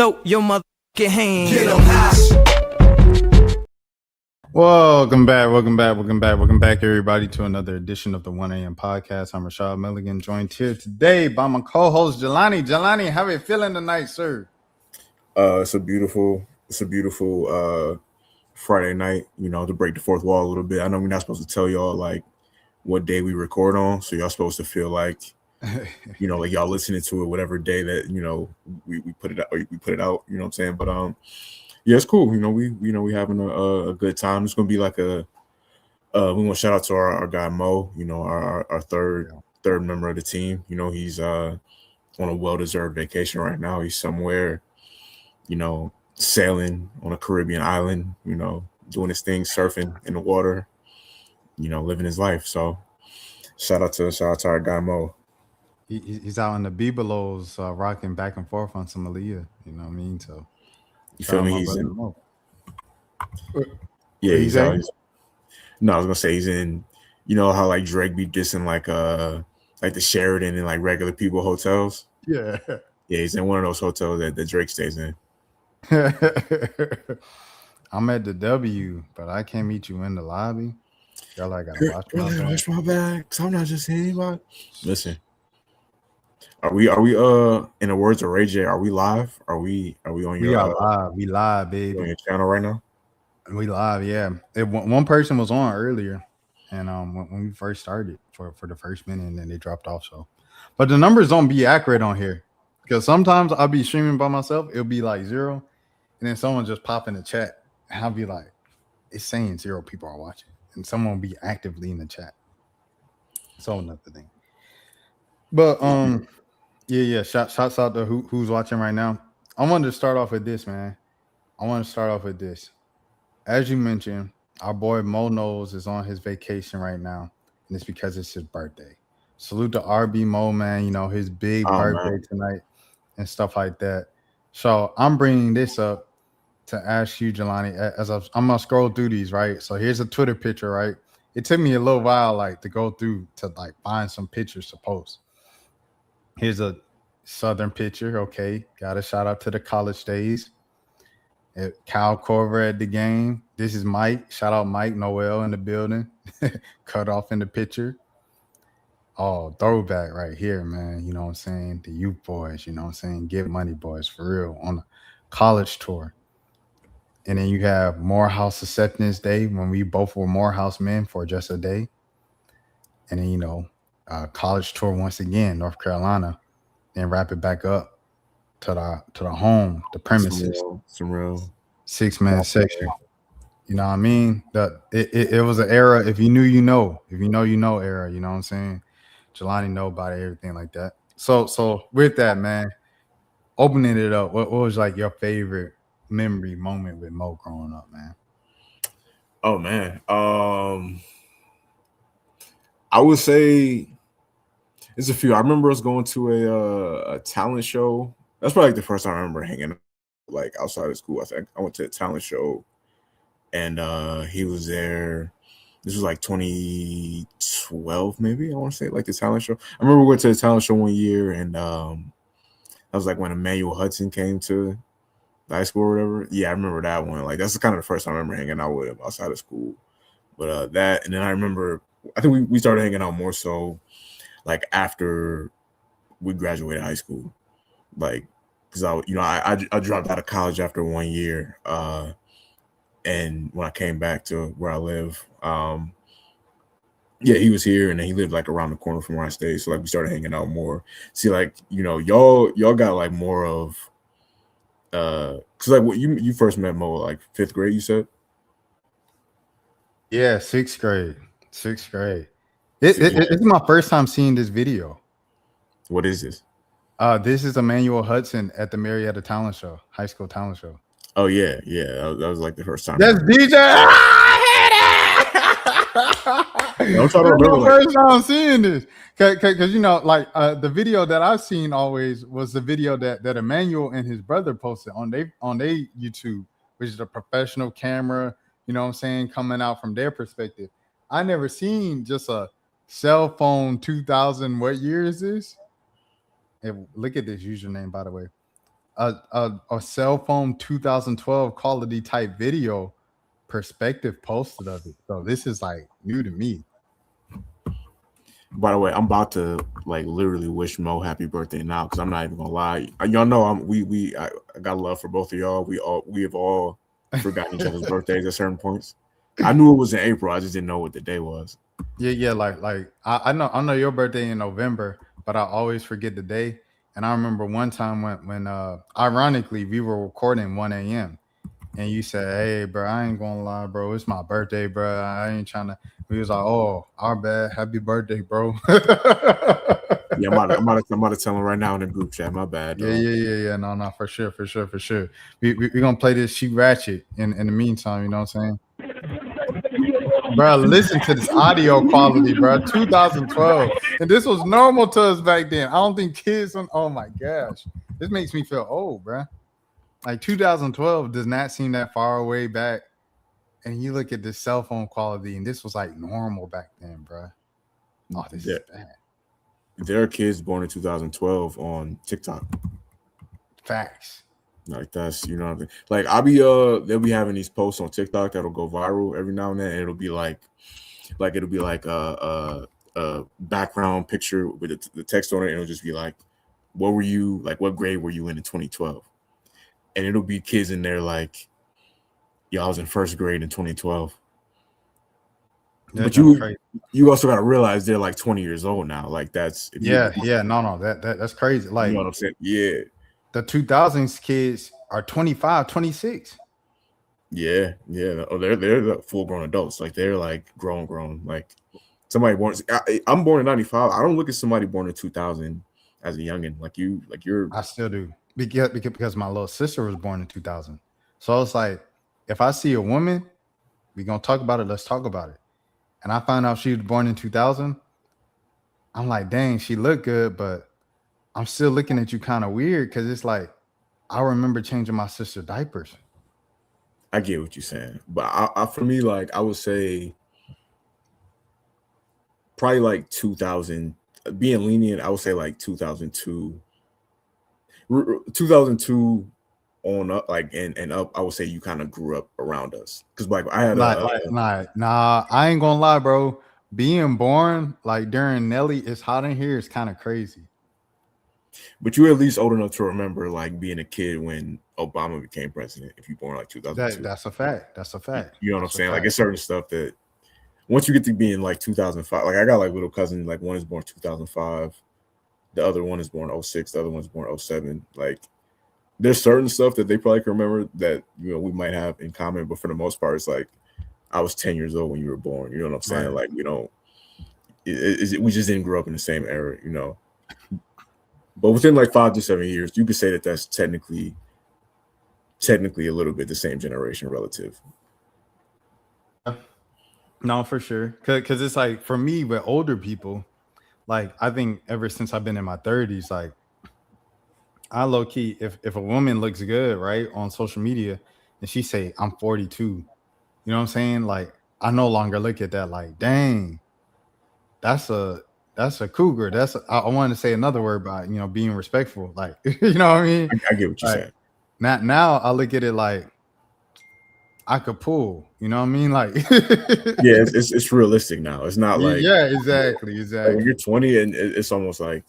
Throw your motherfucking hands. Get 'em high. Welcome back, everybody, to another edition of the 1 a.m. podcast. I'm Rashad Milligan, joined here today by my co-host Jelani. Jelani, how are you feeling tonight, sir? It's a beautiful Friday night, to break the fourth wall a little bit. I know we're not supposed to tell y'all like what day we record on, so y'all supposed to feel like like y'all listening to it whatever day that we put it out, or we put it out, you know what I'm saying? But yeah, it's cool. We having a good time. It's gonna be like we want to shout out to our guy Mo, our third member of the team. He's on a well-deserved vacation right now. He's somewhere, sailing on a Caribbean island, doing his thing, surfing in the water, living his life. So shout out to our guy Mo. He's out in the Bibelots, rocking back and forth on some Aaliyah, you know what I mean? So you feel me? He's in. Mo. Yeah, he's out. No, I was gonna say he's in. You know how like Drake be dissing like the Sheraton and like regular people hotels. Yeah, he's in one of those hotels that Drake stays in. I'm at the W, but I can't meet you in the lobby. Y'all, I gotta watch my back. So I'm not just anybody. Listen, are we in the words of Ray J, are we live? Are we on your? We are live. We live, baby. On your channel right now. We live, yeah. One person was on earlier, and when we first started for the first minute, and then they dropped off. So, but the numbers don't be accurate on here because sometimes I'll be streaming by myself. It'll be like 0, and then someone just pop in the chat, and I'll be like, "It's saying 0 people are watching," and someone will be actively in the chat. So another thing. But yeah. Shouts out to who's watching right now. I wanted to start off with this, man. As you mentioned, our boy Mo Knows is on his vacation right now, and it's because it's his birthday. Salute to RB Mo, man. His big birthday tonight and stuff like that. So I'm bringing this up to ask you, Jelani, as I'm gonna scroll through these, right? So here's a Twitter picture, right? It took me a little while, like, to go through to like find some pictures to post. Here's a Southern picture. Okay, got a shout out to the college days. Kyle Korver at the game. This is Mike. Shout out Mike Noel in the building. Cut off in the picture. Oh, throwback right here, man. You know what I'm saying? The youth boys, you know what I'm saying? Get money boys for real on a college tour. And then you have Morehouse Acceptance Day when we both were Morehouse men for just a day. And then, college tour once again, North Carolina, and wrap it back up to the home, the premises. Some real 6-man section. You know what I mean? It was an era. If you knew, you know. If you know era. You know what I'm saying? Jelani know about everything like that. So with that, man, opening it up, what was like your favorite memory moment with Mo growing up, man? Oh man, I would say there's a few. I remember us going to a talent show. That's probably like the first time I remember hanging like outside of school. I think I went to a talent show, and he was there. This was like 2012, maybe, I want to say, like the talent show. I remember we went to the talent show one year, and that was like when Emmanuel Hudson came to the high school or whatever. Yeah, I remember that one. Like that's kind of the first time I remember hanging out with him outside of school. But that, and then I remember, I think we started hanging out more so like after we graduated high school. Like, because I dropped out of college after 1 year, and when I came back to where I live, he was here, and then he lived like around the corner from where I stayed. So like we started hanging out more. See, like y'all got like more of, because like what you first met Mo like 5th grade, you said? Yeah, 6th grade. It's my first time seeing this video. What is this? This is Emmanuel Hudson at the Marietta Talent Show, high school talent show. Oh yeah. That was like the first time. That's DJ. I'm trying to remember. First time I'm seeing this, because the video that I've seen always was the video that Emmanuel and his brother posted on their YouTube, which is a professional camera. You know what I'm saying, coming out from their perspective. I never seen just a cell phone 2000. What year is this? Look at this username, by the way. a cell phone 2012 quality type video perspective posted of it. So this is like new to me. By the way, I'm about to like literally wish Mo happy birthday now because I'm not even gonna lie. Y'all know I got love for both of y'all. We have all forgotten each other's birthdays at certain points. I knew it was in April. I just didn't know what the day was. Yeah. Like I know your birthday in November, but I always forget the day. And I remember one time when ironically we were recording 1 a.m. and you said, "Hey, bro, I ain't gonna lie, bro. It's my birthday, bro. I ain't trying to." We was like, "Oh, our bad. Happy birthday, bro." Yeah, I'm about to tell him right now in the group chat. My bad. Yeah. No, for sure. We gonna play this She Ratchet in the meantime. You know what I'm saying, bro? Listen to this audio quality, bro. 2012, and this was normal to us back then. I don't think kids. Oh my gosh, this makes me feel old, bro. Like 2012 does not seem that far away back. And you look at the cell phone quality, and this was like normal back then, bro. Oh, this is bad. There are kids born in 2012 on TikTok. Facts. Like that's, you know what I mean? Like they'll be having these posts on TikTok that'll go viral every now and then, and it'll be like a background picture with the text on it, and it'll just be like, what grade were you in 2012? And it'll be kids in there like, I was in first grade in 2012. Yeah, but you also got to realize they're like 20 years old now. Like that's no, that's crazy. Like, you know what I'm saying? Yeah, the 2000s kids are 25, 26. Yeah. Oh, they're the full grown adults. Like they're like grown. Like somebody born. I'm born in 95. I don't look at somebody born in 2000 as a youngin. I still do because my little sister was born in 2000. So it's like, if I see a woman, we gonna talk about it. Let's talk about it. And I find out she was born in 2000. I'm like, dang, she looked good, but I'm still looking at you kind of weird because it's like, I remember changing my sister's diapers. I get what you're saying, but for me, like I would say, probably like 2000. Being lenient, I would say like 2002. 2002 on up, like and up. I would say you kind of grew up around us because like I had nah. I ain't gonna lie, bro. Being born like during Nelly, It's Hot in Here is kind of crazy. But you're at least old enough to remember like being a kid when Obama became president. If you born like 2002, that's a fact. You know what I'm saying? Like it's certain stuff that once you get to be in like 2005, like I got like little cousins, like one is born 2005, the other one is born 06, the other one's born 07. Like there's certain stuff that they probably can remember that, you know, we might have in common, but for the most part, it's like I was 10 years old when you were born. You know what I'm saying? Right. Like we don't, we just didn't grow up in the same era, you know. But within like 5 to 7 years, you could say that that's technically a little bit the same generation relative. No, for sure. Because it's like for me with older people, like I think ever since I've been in my 30s, like I low key, if a woman looks good, right, on social media, and she say I'm 42, you know what I'm saying? Like I no longer look at that like, dang, that's a cougar. I wanted to say another word about, you know, being respectful. Like, you know what I mean? I get what you're saying. Now I look at it like I could pull, you know what I mean? Like, yeah, it's realistic now. It's not like, exactly. Like when you're 20 and it's almost like,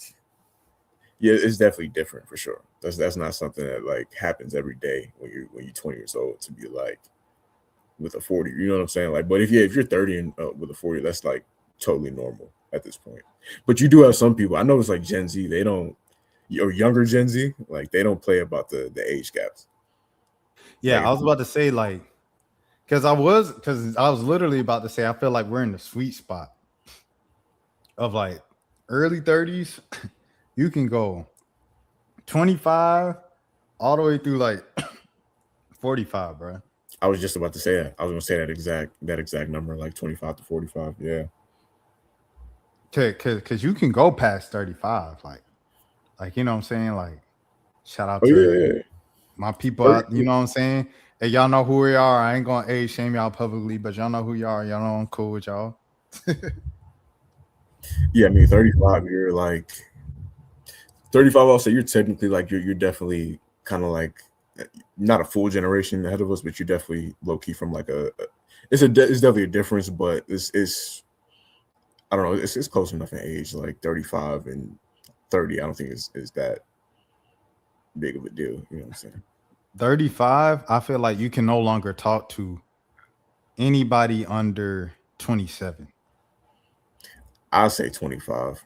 yeah, it's definitely different for sure. That's not something that like happens every day when you're 20 years old to be like with a 40. You know what I'm saying? Like, but if you're 30 and with a 40, that's like totally normal at this point. But you do have some people. I know it's like Gen Z. They don't, or younger Gen Z, like they don't play about the age gaps. Yeah, like, I was about to say like, because I was literally about to say I feel like we're in the sweet spot of like early 30s. You can go 25 all the way through like 45, bro. I was just about to say that. I was gonna say that exact number, like 25 to 45. Yeah. Cause you can go past 35, like you know what I'm saying? Like, shout out to my people out, you know what I'm saying? Hey, y'all know who we are. I ain't gonna age shame y'all publicly, but y'all know who you are. Y'all know I'm cool with y'all. Yeah, I mean 35, you're like 35, I'll say you're technically like you're definitely kind of like not a full generation ahead of us, but you're definitely low key from like it's definitely a difference, but it's I don't know, it's close enough in age, like 35 and 30. I don't think is that big of a deal. You know what I'm saying? 35, I feel like you can no longer talk to anybody under 27. I'll say 25.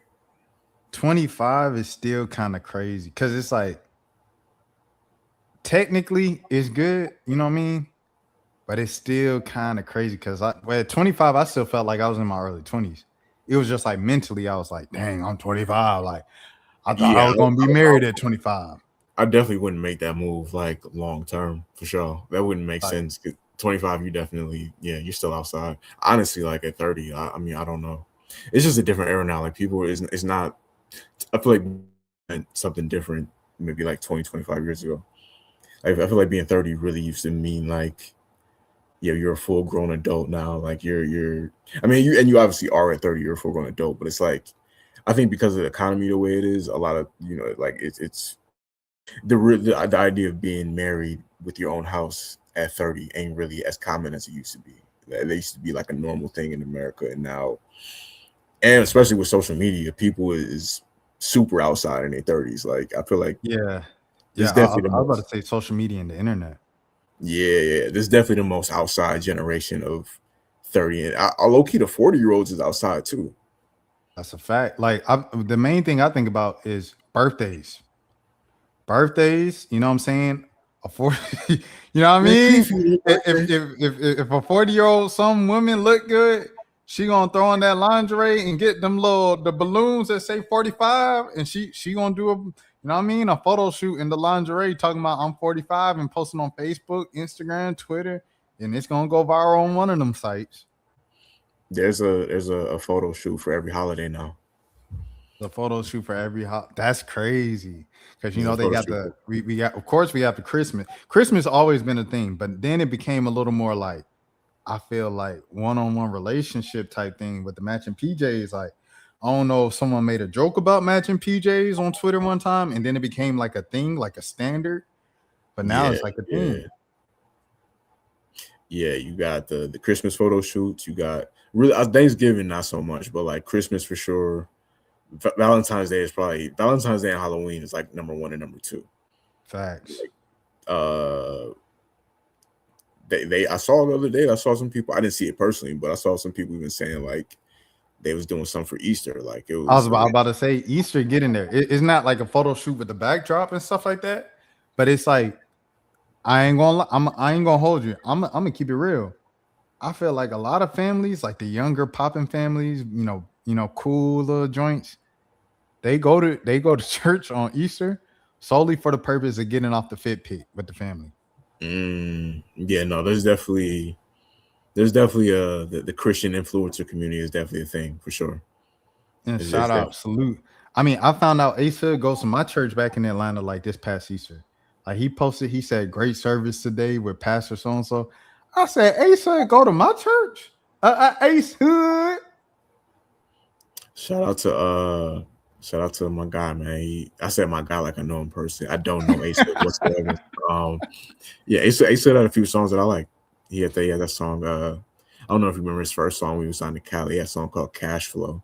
25 is still kind of crazy because it's like technically it's good, you know what I mean? But it's still kind of crazy because at 25, I still felt like I was in my early 20s. It was just like mentally, I was like, dang, I'm 25. Like, I thought I Yeah, was going to be married at 25. I definitely wouldn't make that move like long term for sure. That wouldn't make Like, sense. 25, you definitely, yeah, you're still outside. Honestly, like at 30, I mean, I don't know. It's just a different era now. Like people it's not. I feel like something different maybe like 20, 25 years ago. Like, I feel like being 30 really used to mean like, yeah, you're a full grown adult now. Like you're. I mean, you obviously are at 30. You're a full grown adult, but it's like, I think because of the economy the way it is, a lot of like it's the idea of being married with your own house at 30 ain't really as common as it used to be. That used to be like a normal thing in America, and now, and especially with social media, people is super outside in their 30s. Like I feel like yeah. this Yeah. definitely the I was most. about to say social media and the internet. Yeah, this is definitely the most outside generation of 30, and I low key the 40-year-olds is outside too. That's a fact. Like, the main thing I think about is birthdays. Birthdays, you know what I'm saying? A 40, you know what I Man, mean? Keith, your birthday. If a 40-year-old, some women look good, she gonna throw on that lingerie and get them the balloons that say 45, and she gonna do you know what I mean, a photo shoot in the lingerie talking about I'm 45 and posting on Facebook, Instagram, Twitter, and it's gonna go viral on one of them sites. There's a photo shoot for every holiday now. The photo shoot for every that's crazy because There's a they photo got shoot. we got, of course we have the Christmas always been a thing, but then it became a little more like, I feel like, one-on-one relationship type thing with the matching PJs. Like, I don't know if someone made a joke about matching PJs on Twitter one time, and then it became like a thing, like a standard, but now Yeah, it's like a yeah. thing. Yeah, you got the Christmas photo shoots. You got really Thanksgiving, not so much, but like Christmas for sure. Valentine's Day is probably Valentine's Day and Halloween is like number one and number two. Facts. Uh, they I saw the other day. I saw some people. I didn't see it personally, but I saw some people even saying like they was doing something for Easter. Like it I was was. about to say Easter, get in there. It's not like a photo shoot with the backdrop and stuff like that, but it's like, I ain't gonna hold you. I'm gonna keep it real. I feel like a lot of families, like the younger popping families, cool little joints, they go to church on Easter solely for the purpose of getting off the fit pick with the family. Yeah, no, there's definitely the Christian influencer community is definitely a thing for sure. And It's shout out, salute. I mean, I found out Asa goes to my church back in Atlanta like this past Easter. Like he posted, he said, "Great service today with Pastor so and so." I said, "Asa, go to my church." Ace Hood. Shout out to my guy, man. I said my guy like I know him personally. I don't know Ace whatsoever. Yeah, Ace had a few songs that I like. He had that song. I don't know if you remember his first song when he was signed to Cali. He had a song called Cash Flow.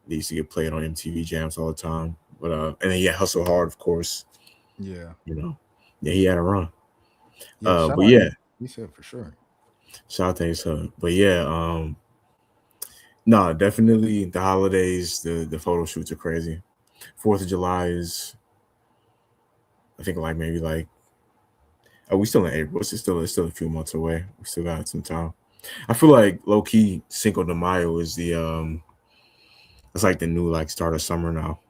They used to get played on MTV Jams all the time. But and then Hustle Hard, of course. Yeah. Yeah, he had a run. Yeah, shout But out. yeah, He said for sure. shout out to Ace Hood. But yeah, no, definitely the holidays, the photo shoots are crazy. 4th of July is, I think, like maybe like, oh, we still in April. It's still a few months away. We still got some time. I feel like low key Cinco de Mayo is it's like the new like start of summer now.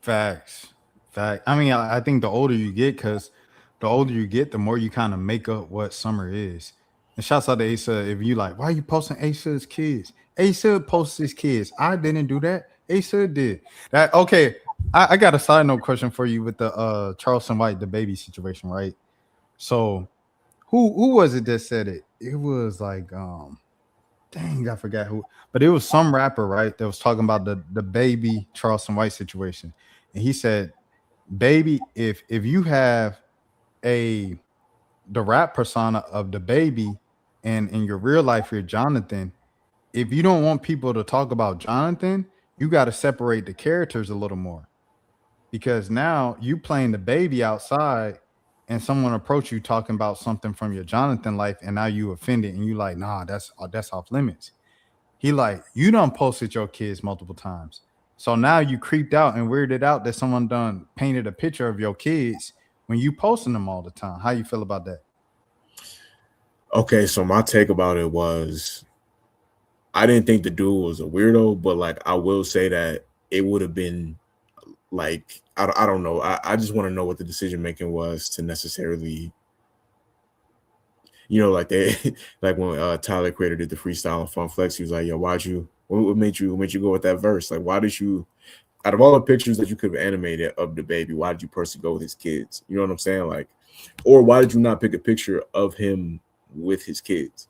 Facts. Fact. I mean, I think the older you get, because the older you get, the more you kind of make up what summer is. And shouts out to Asa. If you like, why are you posting Asa's kids? Asa posts his kids. I didn't do that. Asa did that. Okay. I got a side note question for you with the Charleston White, the baby situation, right? So who was it that said it? It was like dang, I forgot who, but it was some rapper, right? That was talking about the baby Charleston White situation. And he said, baby, if you have a the rap persona of the baby, and in your real life you're Jonathan, if you don't want people to talk about Jonathan, you got to separate the characters a little more, because now you playing the baby outside and someone approach you talking about something from your Jonathan life, and now you offended and you like, nah, that's off limits. He like, you done posted your kids multiple times. So now you creeped out and weirded out that someone done painted a picture of your kids when you posting them all the time. How you feel about that? Okay, so my take about it was I didn't think the dude was a weirdo, but like I will say that it would have been like I don't know. I just want to know what the decision making was to necessarily, like they like when Tyler Creator did the freestyle on Fun Flex, he was like, "Yo, what made you go with that verse? Like, why did you, out of all the pictures that you could have animated of the baby, why did you personally go with his kids? You know what I'm saying? Like, or why did you not pick a picture of him with his kids?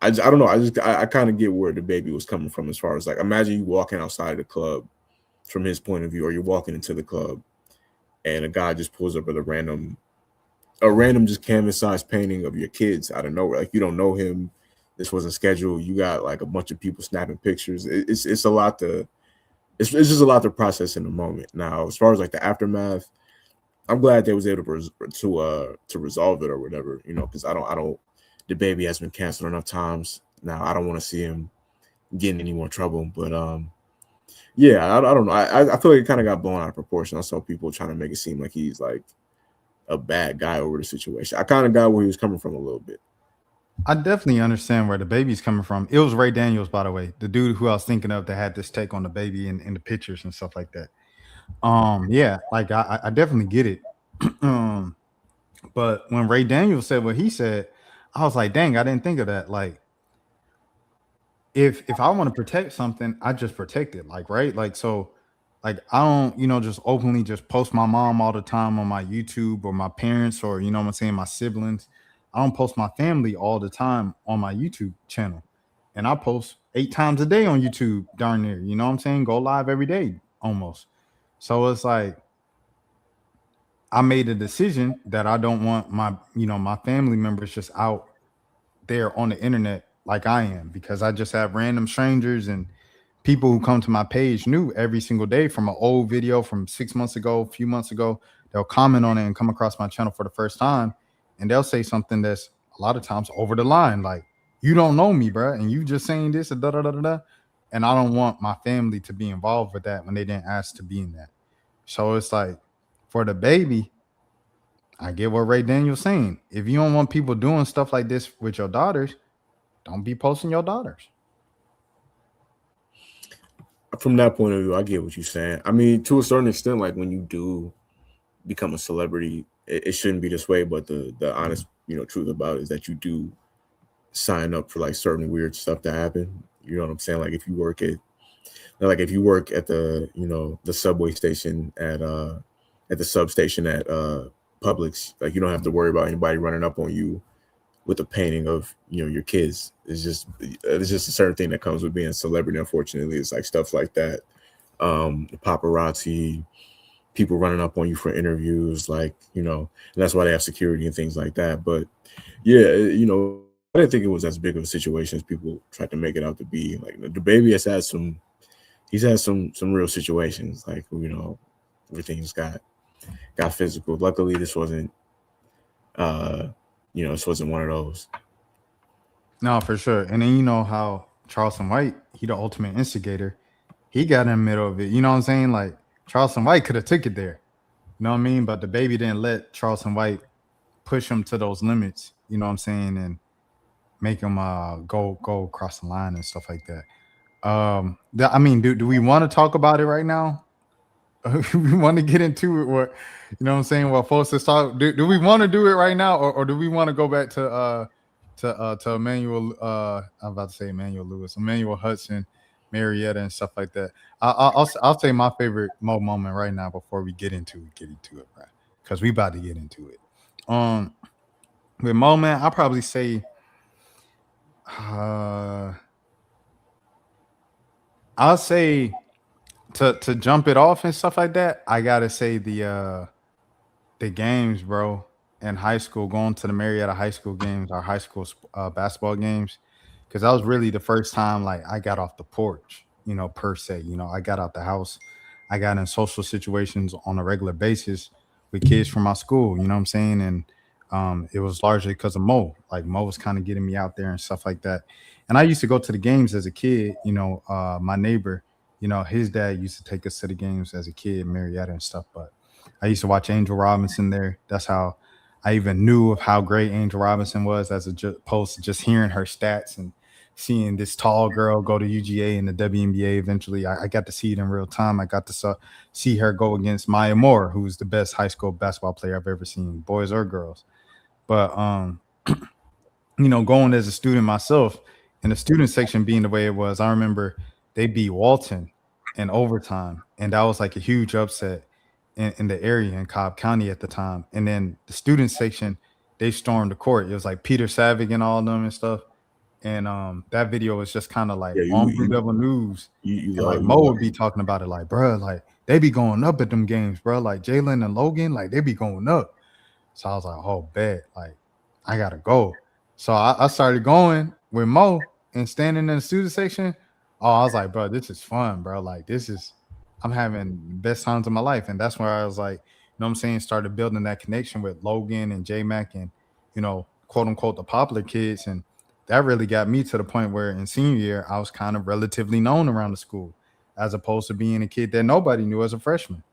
I don't know. I kind of get where the baby was coming from, as far as like, imagine you walking outside the club from his point of view, or you're walking into the club and a guy just pulls up with a random just canvas size painting of your kids out of nowhere. Like, you don't know him. This wasn't scheduled. You got like a bunch of people snapping pictures. It's a lot to it's just a lot to process in the moment. Now, as far as like the aftermath, I'm glad they was able to resolve it or whatever, because I don't the baby has been canceled enough times. Now I don't want to see him get in any more trouble. But yeah, I don't know. I feel like it kind of got blown out of proportion. I saw people trying to make it seem like he's like a bad guy over the situation. I kind of got where he was coming from a little bit. I definitely understand where the baby's coming from. It was Ray Daniels, by the way, the dude who I was thinking of that had this take on the baby in the pictures and stuff like that. Yeah, like I definitely get it. um, but when Ray Daniels said what he said, I was like, dang, I didn't think of that. Like, if I want to protect something, I just protect it. Like, right? Like, so like I don't, just openly just post my mom all the time on my YouTube, or my parents, or what I'm saying, my siblings. I don't post my family all the time on my YouTube channel. And I post 8 times a day on YouTube, darn near, you know what I'm saying? Go live every day almost. So it's like I made a decision that I don't want my family members just out there on the internet like I am, because I just have random strangers and people who come to my page new every single day from an old video from 6 months ago, a few months ago. They'll comment on it and come across my channel for the first time, and they'll say something that's a lot of times over the line, like, you don't know me, bro, and you just saying this and da da da da da. And I don't want my family to be involved with that when they didn't ask to be in that. So it's like, for the baby, I get what Ray Daniel's saying. If you don't want people doing stuff like this with your daughters, don't be posting your daughters. From that point of view, I get what you're saying. I mean, to a certain extent, like when you do become a celebrity, it shouldn't be this way. But the honest, truth about it is that you do sign up for like certain weird stuff to happen. You know what I'm saying? Like if you work at the subway station at the substation at Publix, like you don't have to worry about anybody running up on you with a painting of your kids. It's just a certain thing that comes with being a celebrity. Unfortunately, it's like stuff like that. The paparazzi, people running up on you for interviews, like and that's why they have security and things like that. But yeah, I didn't think it was as big of a situation as people tried to make it out to be. Like the baby he's had some real situations, like everything's got physical. Luckily, this wasn't this wasn't one of those. No, for sure. And then you know how Charleston White, he the ultimate instigator. He got in the middle of it. You know what I'm saying? Like, Charleston White could have took it there. You know what I mean? But the baby didn't let Charleston White push him to those limits. You know what I'm saying? And make him go across the line and stuff like that. I mean, do we want to talk about it right now? We want to get into it. What, you know what I'm saying? What folks is talk. Do we want to do it right now, or do we want to go back to Emmanuel? I'm about to say Emmanuel Lewis, Emmanuel Hudson, Marietta, and stuff like that. I'll say my favorite moment right now before we get into it, right? Because we about to get into it. With Mo, man, I'll probably say, I'll say to jump it off and stuff like that, I gotta say the games, bro, in high school, going to the Marietta High School games, our high school basketball games, because that was really the first time like I got off the porch, per se. I got out the house, I got in social situations on a regular basis with kids from my school. You know what I'm saying? And it was largely because of Mo. Like Mo was kind of getting me out there and stuff like that. And I used to go to the games as a kid. My neighbor, his dad used to take us to the games as a kid, Marietta and stuff. But I used to watch Angel Robinson there. That's how I even knew of how great Angel Robinson was, as opposed to just hearing her stats and seeing this tall girl go to UGA and the WNBA eventually. I got to see it in real time. I got to see her go against Maya Moore, who's the best high school basketball player I've ever seen, boys or girls. But going as a student myself, in the student section being the way it was, I remember they beat Walton in overtime, and that was like a huge upset in the area in Cobb County at the time. And then the student section, they stormed the court. It was like Peter Savick and all of them and stuff. And that video was just kind of like on Blue Devil News. And like Mo would be talking about it, like, bro, like they be going up at them games, bro. Like Jalen and Logan, like they be going up. So I was like, oh, bet, like I gotta go. So I started going with Mo and standing in the student section. Oh, I was like, bro, this is fun, bro. Like I'm having the best times of my life. And that's where I was like, what I'm saying, started building that connection with Logan and J-Mac and, quote unquote, the popular kids. And that really got me to the point where in senior year, I was kind of relatively known around the school, as opposed to being a kid that nobody knew as a freshman.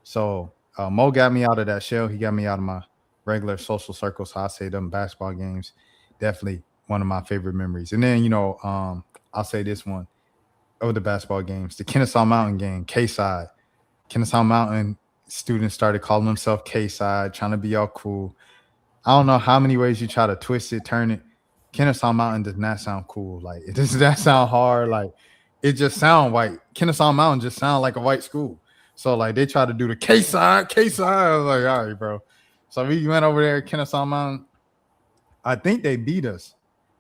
So Mo got me out of that shell. He got me out of my regular social circle. So I say them basketball games, definitely one of my favorite memories. And then, I'll say this one of the basketball games, the Kennesaw Mountain game, K-Side. Kennesaw Mountain students started calling themselves K-Side, trying to be all cool. I don't know how many ways you try to twist it, turn it. Kennesaw Mountain does not sound cool. Like, it does not sound hard. Like, it just sound white. Kennesaw Mountain just sound like a white school. So, like, they try to do the K-Side. I was like, all right, bro. So we went over there, Kennesaw Mountain. I think they beat us.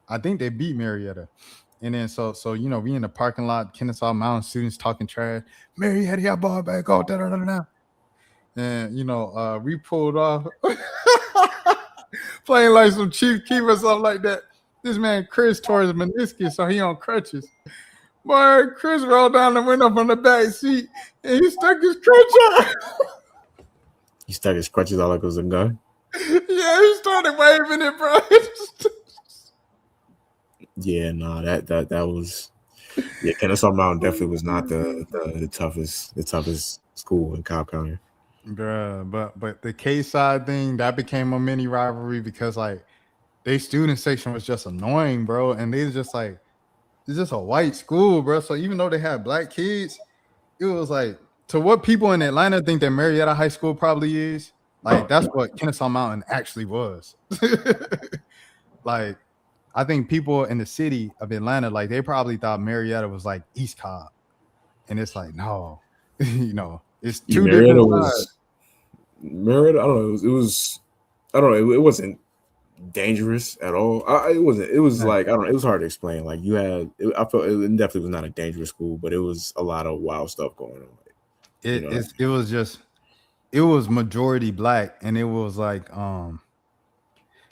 I think they beat Marietta. And then so we in the parking lot, Kennesaw Mountain students talking trash. Marietta, y'all ball back off. And we pulled off playing like some Chief Keef or something like that. This man Chris tore his meniscus, so he on crutches. Boy, Chris rolled down the window from the back seat and he stuck his crutch out. He stuck his crutches out like it was a gun. Yeah, he started waving it, bro. Yeah, no, that was Kennesaw Mountain definitely was not the toughest school in Cobb County. Bruh, but the K-Side thing, that became a mini rivalry because like their student section was just annoying, bro. And they just like, it's just a white school, bro. So even though they had black kids, it was like, to what people in Atlanta think that Marietta High School probably is, like that's what Kennesaw Mountain actually was. Like, I think people in the city of Atlanta, like they probably thought Marietta was like East Cobb. And it's like, no, it's two different sides. Marietta, I don't know. It wasn't dangerous at all. It wasn't. It was like, I don't know. It was hard to explain. Like I felt it definitely was not a dangerous school, but it was a lot of wild stuff going on. It was majority black, and it was like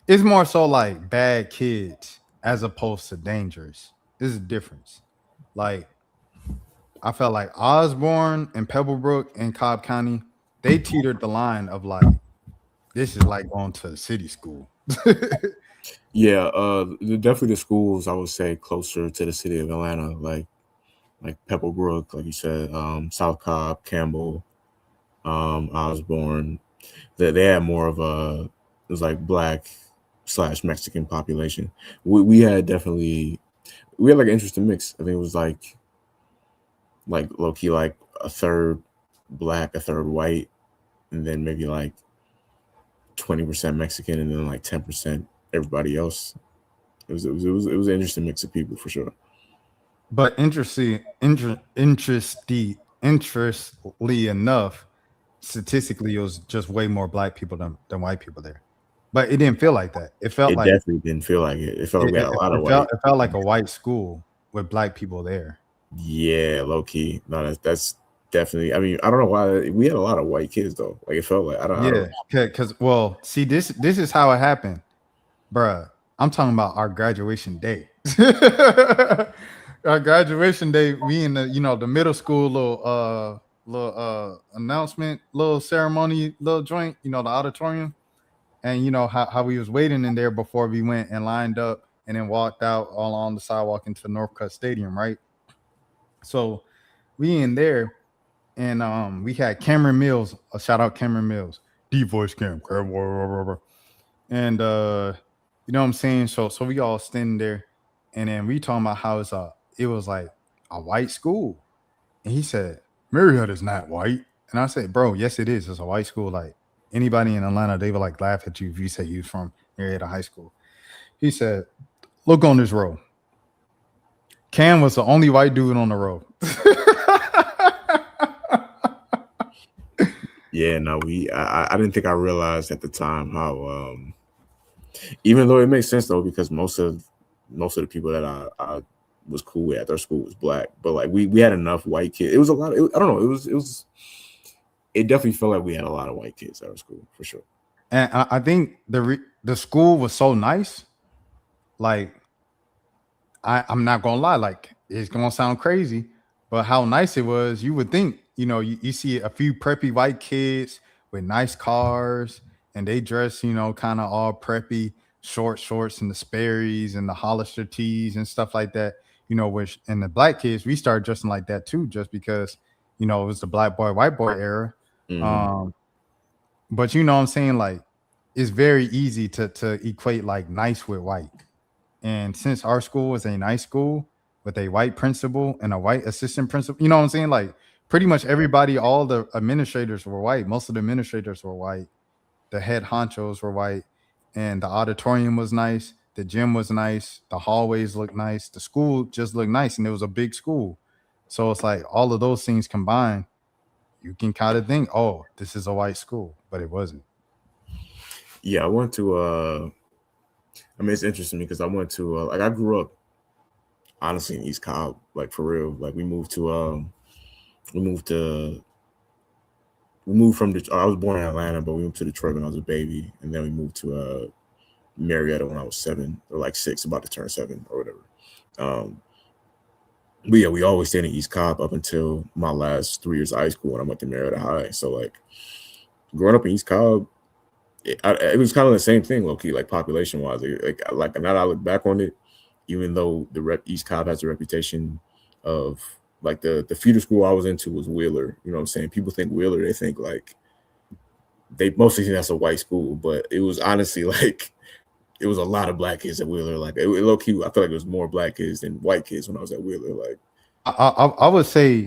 it's more so like bad kids as opposed to dangerous. There's a difference. Like I felt like Osborne and Pebblebrook and Cobb County, they teetered the line of like, this is like going to a city school. Yeah, definitely the schools I would say closer to the city of Atlanta, like Pebblebrook, like you said, South Cobb, Campbell, Osborne. They had more of it was like black / Mexican population. We had like an interesting mix. I think it was like low key like a third black, a third white, and then maybe like 20% Mexican, and then like 10% everybody else. It was an interesting mix of people for sure. But interestingly enough, statistically, it was just way more black people than white people there. But it didn't feel like that. It definitely didn't feel like it. It felt like we had a lot of white. It felt like a white school with black people there. Yeah, low key. No, that's Definitely. I mean, I don't know why we had a lot of white kids though. Like it felt like I don't Yeah, because well, see, this is how it happened, bruh. I'm talking about our graduation day. Our graduation day, we in the the middle school little announcement, little ceremony, little joint, the auditorium, and how we was waiting in there before we went and lined up and then walked out all on the sidewalk into Northcutt Stadium, right? So we in there, and we had Cameron Mills. A shout out Cameron Mills, deep voice Cam, and you know what I'm saying. So we all standing there, and then we talking about how it was like a white school, and he said Marietta is not white, and I said, bro, yes it is. It's a white school. Like anybody in Atlanta, they would like laugh at you if you say you from Marietta High School. He said, look on this row. Cam was the only white dude on the row. Yeah, no, I didn't think I realized at the time how even though it makes sense though, because most of the people that I was cool with at their school was black, but like we had enough white kids. It was a lot of, I don't know, it definitely felt like we had a lot of white kids at our school for sure. And I think the school was so nice. Like I'm not gonna lie, like it's gonna sound crazy, but how nice it was, you would think, you see a few preppy white kids with nice cars and they dress, kind of all preppy, short shorts and the Sperry's and the Hollister tees and stuff like that, which and the black kids, we started dressing like that too, just because, it was the black boy, white boy era. Mm-hmm. But you know what I'm saying? Like it's very easy to equate like nice with white. And since our school was a nice school with a white principal and a white assistant principal, you know what I'm saying? Like pretty much everybody, all the administrators were white. Most of the administrators were white. The head honchos were white. And the auditorium was nice. The gym was nice. The hallways looked nice. The school just looked nice. And it was a big school. So it's like all of those things combined, you can kind of think, oh, this is a white school, but it wasn't. Yeah, I went to I mean, it's interesting because I went to like I grew up honestly in East Cobb, like for real. Like we moved from Detroit. I was born in Atlanta, but we moved to Detroit when I was a baby, and then we moved to Marietta when I was 7 or like 6, about to turn 7 or whatever. But yeah, we always stayed in East Cobb up until my last 3 years of high school when I went to Marietta High. So like growing up in East Cobb, it was kind of the same thing, low key, like population wise. Like now that I look back on it, even though East Cobb has a reputation of like the feeder school I was into was Wheeler. You know what I'm saying? People think Wheeler, they think like they mostly think that's a white school, but it was honestly like it was a lot of black kids at Wheeler. Like low key, I feel like it was more black kids than white kids when I was at Wheeler. Like I would say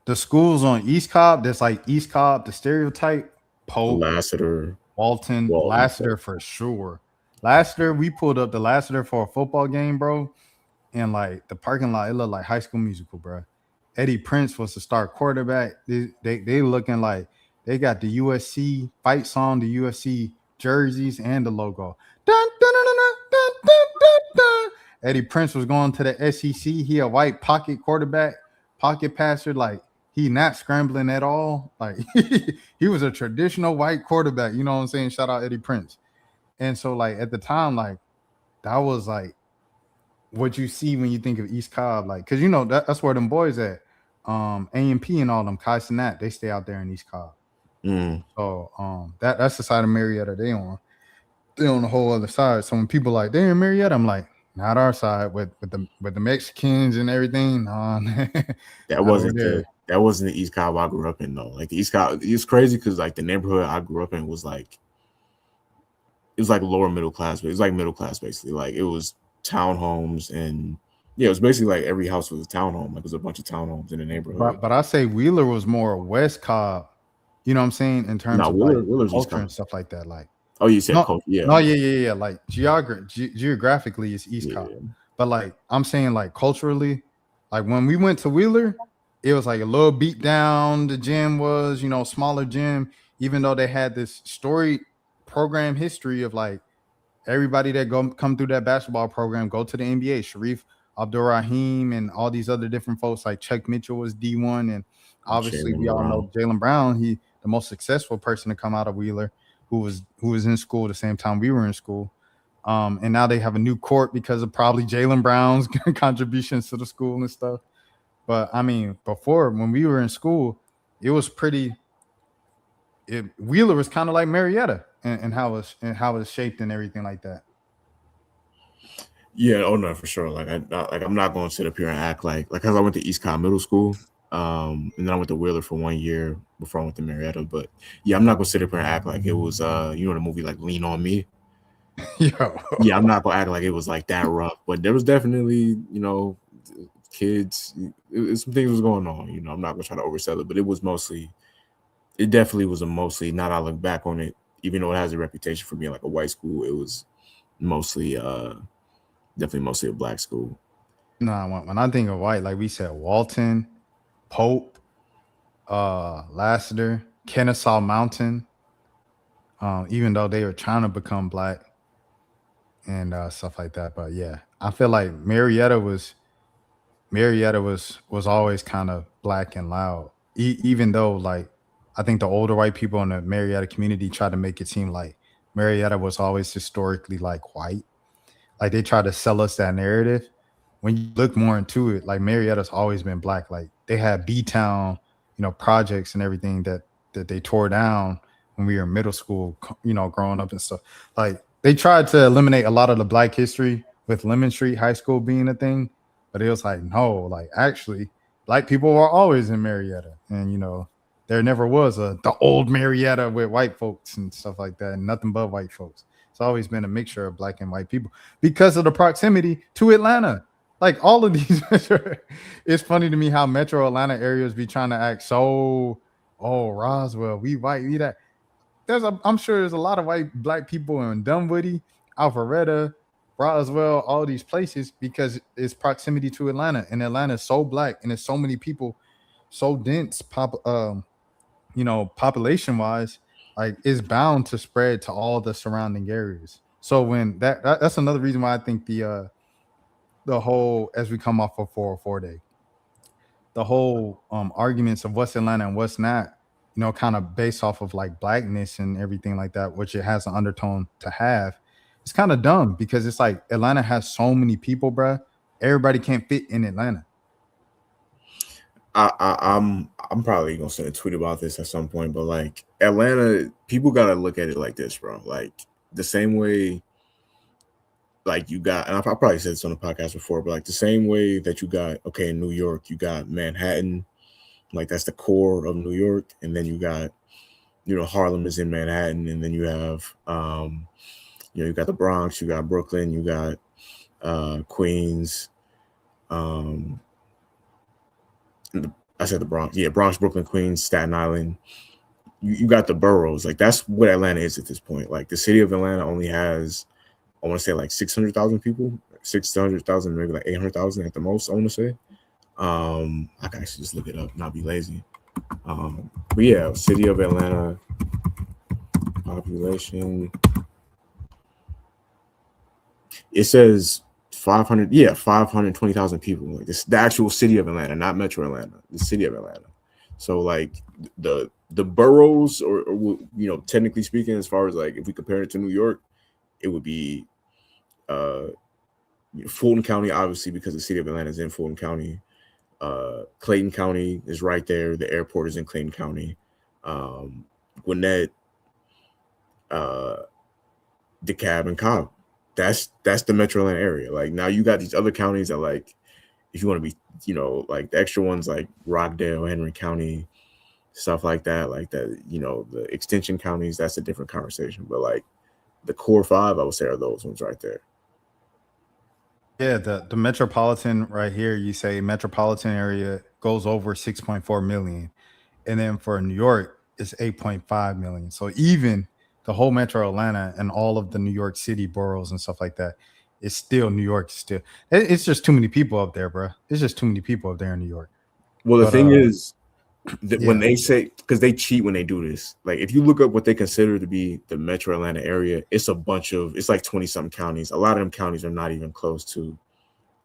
the schools on East Cobb, that's like East Cobb, the stereotype, Pope, Lassiter, Walton, Lassiter for sure. Lassiter, we pulled up the Lassiter for a football game, bro. And like the parking lot, it looked like High School Musical, bro. Eddie Prince was the star quarterback. They looking like they got the USC fight song, the USC jerseys, and the logo. Dun, dun, dun, dun, dun, dun, dun, dun. Eddie Prince was going to the SEC. He a white pocket quarterback, pocket passer. Like he not scrambling at all. Like he was a traditional white quarterback. You know what I'm saying? Shout out Eddie Prince. And so like at the time, like that was like what you see when you think of East Cobb, like because that's where them boys at. A&P and all them Kai Sinat, they stay out there in East Cobb. So that's the side of Marietta they on. They on the whole other side. So when people like they're in Marietta, I'm like, not our side with the Mexicans and everything. That wasn't the East Cobb I grew up in though. Like the East Cobb, it's crazy because like the neighborhood I grew up in was like it was like lower middle class, but it was like middle class basically. Like it was townhomes and yeah, it was basically like every house was a townhome. Like it was a bunch of townhomes in the neighborhood. But I say Wheeler was more West Cobb. You know what I'm saying in terms of Wheeler's culture and stuff like that. Like oh, you said culture, yeah. No, yeah. Like geographically, it's East Cobb. But like I'm saying, like culturally, like when we went to Wheeler, it was like a little beat down. The gym was, smaller gym, even though they had this storied program history of like everybody that come through that basketball program go to the NBA. Sharif Abdul-Rahim and all these other different folks like Chuck Mitchell was D1 and obviously we all know Jaylen Brown. He the most successful person to come out of Wheeler, who was in school the same time we were in school. And now they have a new court because of probably Jaylen Brown's contributions to the school and stuff. But I mean, before when we were in school, it was pretty. Wheeler was kind of like Marietta and how it's shaped and everything like that. Yeah, oh no, for sure. Like I'm not going to sit up here and act like because I went to East Cobb Middle School, and then I went to Wheeler for 1 year before I went to Marietta. But yeah, I'm not going to sit up here and act like it was the movie like Lean on Me. Yeah, I'm not going to act like it was like that rough. But there was definitely kids. Some things was going on. I'm not going to try to oversell it, but it definitely was a mostly. Not I look back on it, even though it has a reputation for being like a white school. It was mostly definitely mostly a black school. No, when I think of white, like we said, Walton, Pope, Lassiter, Kennesaw Mountain, even though they were trying to become black and stuff like that. But yeah, I feel like Marietta was always kind of black and loud, even though like I think the older white people in the Marietta community tried to make it seem like Marietta was always historically like white. Like they try to sell us that narrative. When you look more into it, like Marietta's always been black. Like they had B-Town, projects and everything that they tore down when we were in middle school, growing up and stuff. Like they tried to eliminate a lot of the black history with Lemon Street High School being a thing, but it was like, no, like actually black people were always in Marietta. And, there never was the old Marietta with white folks and stuff like that, and nothing but white folks. It's always been a mixture of black and white people because of the proximity to Atlanta. Like all of these, it's funny to me how Metro Atlanta areas be trying to act so, Roswell, we white, we that. I'm sure there's a lot of black people in Dunwoody, Alpharetta, Roswell, all these places because it's proximity to Atlanta, and Atlanta is so black and there's so many people, so dense, population wise. Like it's bound to spread to all the surrounding areas. So when that's another reason why I think the whole, as we come off of 404 day, the whole arguments of what's Atlanta and what's not, kind of based off of like blackness and everything like that, which it has an undertone to have, it's kind of dumb because it's like Atlanta has so many people, bruh. Everybody can't fit in Atlanta. I'm probably gonna send a tweet about this at some point, but like Atlanta, people gotta look at it like this, bro. Like the same way, like you got, and I probably said this on the podcast before, but like the same way that you got, in New York, you got Manhattan, like that's the core of New York, and then you got, Harlem is in Manhattan, and then you have, you got the Bronx, you got Brooklyn, you got Queens, I said the Bronx. Yeah, Bronx, Brooklyn, Queens, Staten Island. You got the boroughs. Like that's what Atlanta is at this point. Like the city of Atlanta only has, I want to say like 600,000 people, 600,000, maybe like 800,000 at the most. I want to say. I can actually just look it up, not be lazy. But yeah, city of Atlanta population. It says 520,000 people. Like this, the actual city of Atlanta, not Metro Atlanta, the city of Atlanta. So like the boroughs, or technically speaking, as far as like if we compare it to New York, it would be Fulton County, obviously, because the city of Atlanta is in Fulton County. Clayton County is right there. The airport is in Clayton County. Gwinnett, DeKalb, and Cobb. That's the Metro Atlanta area. Like now you got these other counties that, like, if you want to be, like the extra ones like Rockdale, Henry County, stuff like that, the extension counties, that's a different conversation. But like the core five, I would say, are those ones right there. Yeah, the metropolitan right here, you say metropolitan area goes over 6.4 million. And then for New York, it's 8.5 million. So even the whole Metro Atlanta and all of the New York City boroughs and stuff like that, it's still New York. It's just too many people up there, bro. It's just too many people up there in New York. Well, the thing is that when they say, because they cheat when they do this, like if you look up what they consider to be the Metro Atlanta area, it's it's like 20 something counties. A lot of them counties are not even close to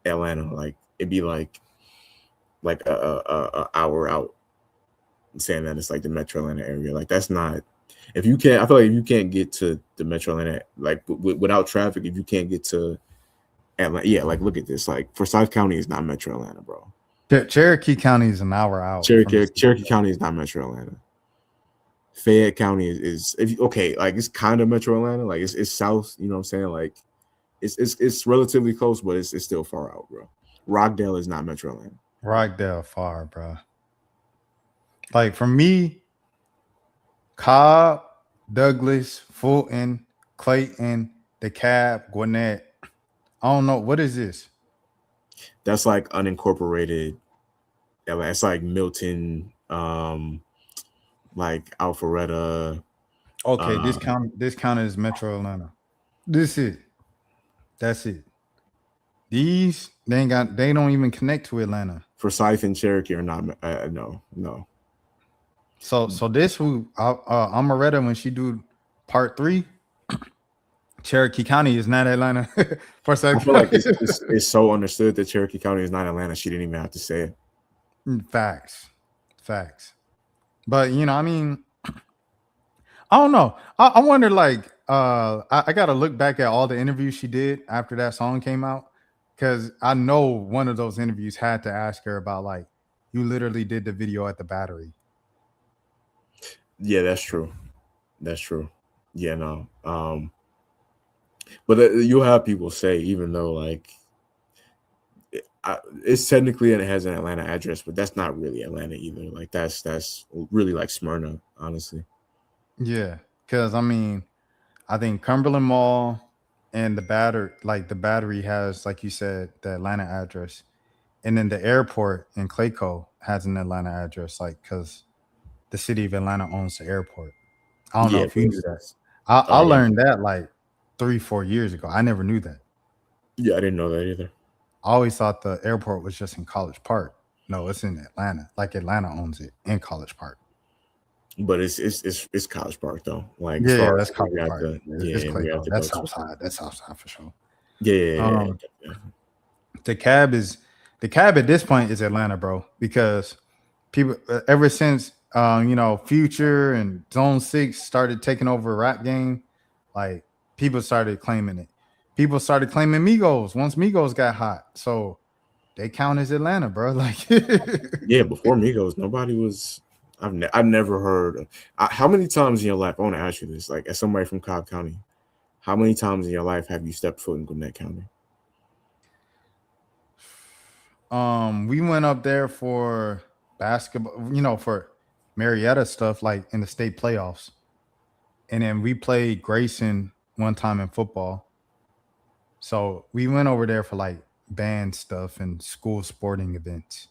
Atlanta. Like it'd be like a hour out. saying that it's like the Metro Atlanta area. Like that's not. If you can't, I feel like if you can't get to the Metro Atlanta, like without traffic, if you can't get to Atlanta, yeah, like look at this. Like Forsyth County is not Metro Atlanta, bro. Cherokee County is an hour out. Cherokee County is not Metro Atlanta. Fayette County is if okay, like it's kind of Metro Atlanta, like it's south. You know what I'm saying? Like it's relatively close, but it's still far out, bro. Rockdale is not Metro Atlanta. Rockdale far, bro. Like for me, Cobb, Douglas, Fulton, Clayton, DeKalb, Gwinnett. I don't know. What is this? That's like unincorporated. It's like Milton, like Alpharetta. Okay, this count is Metro Atlanta. That's it. These they don't even connect to Atlanta. Forsyth and Cherokee are not. No. So this who Amaretta when she do part 3, Cherokee County is not Atlanta. I feel like it's so understood that Cherokee County is not Atlanta. She didn't even have to say it. Facts. But you know, I mean, I don't know. I wonder, like, I got to look back at all the interviews she did after that song came out, because I know one of those interviews had to ask her about, like, you literally did the video at the Battery. Yeah, that's true. Yeah, no. But you'll have people say, even though like it's technically and it has an Atlanta address, but that's not really Atlanta either. Like that's really like Smyrna, honestly. Yeah, because I mean, I think Cumberland Mall and the Battery has, like you said, the Atlanta address, and then the airport in Clayco has an Atlanta address, like because the city of Atlanta owns the airport. I don't know if you knew that. I learned that like 3-4 years ago. I never knew that. Yeah, I didn't know that either. I always thought the airport was just in College Park. No, it's in Atlanta. Like Atlanta owns it in College Park. But it's College Park though. Like yeah, that's College Park. It's Clayco. That's outside. That's outside for sure. Yeah. The cab at this point is Atlanta, bro, because people ever since Future and Zone 6 started taking over rap game, like people started claiming it. People started claiming Migos once Migos got hot. So they count as Atlanta, bro. Like yeah, before Migos, nobody was. I've never heard. How many times in your life? I want to ask you this. Like, as somebody from Cobb County, how many times in your life have you stepped foot in Gwinnett County? We went up there for basketball, for Marietta stuff, like in the state playoffs, and then we played Grayson one time in football. So we went over there for like band stuff and school sporting events.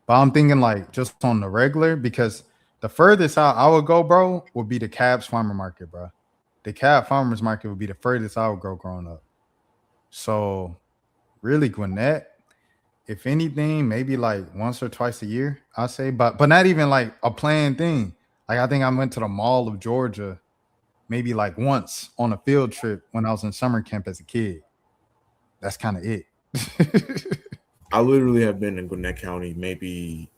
But I'm thinking like just on the regular, because the furthest I would go, bro, would be the Cabs Farmer Market, bro. The Cab Farmers Market would be the furthest I would go growing up. So really Gwinnett, if anything, maybe like once or twice a year, I'll say, but not even like a planned thing. Like I think I went to the Mall of Georgia maybe like once on a field trip when I was in summer camp as a kid. That's kind of it. I literally have been in Gwinnett County maybe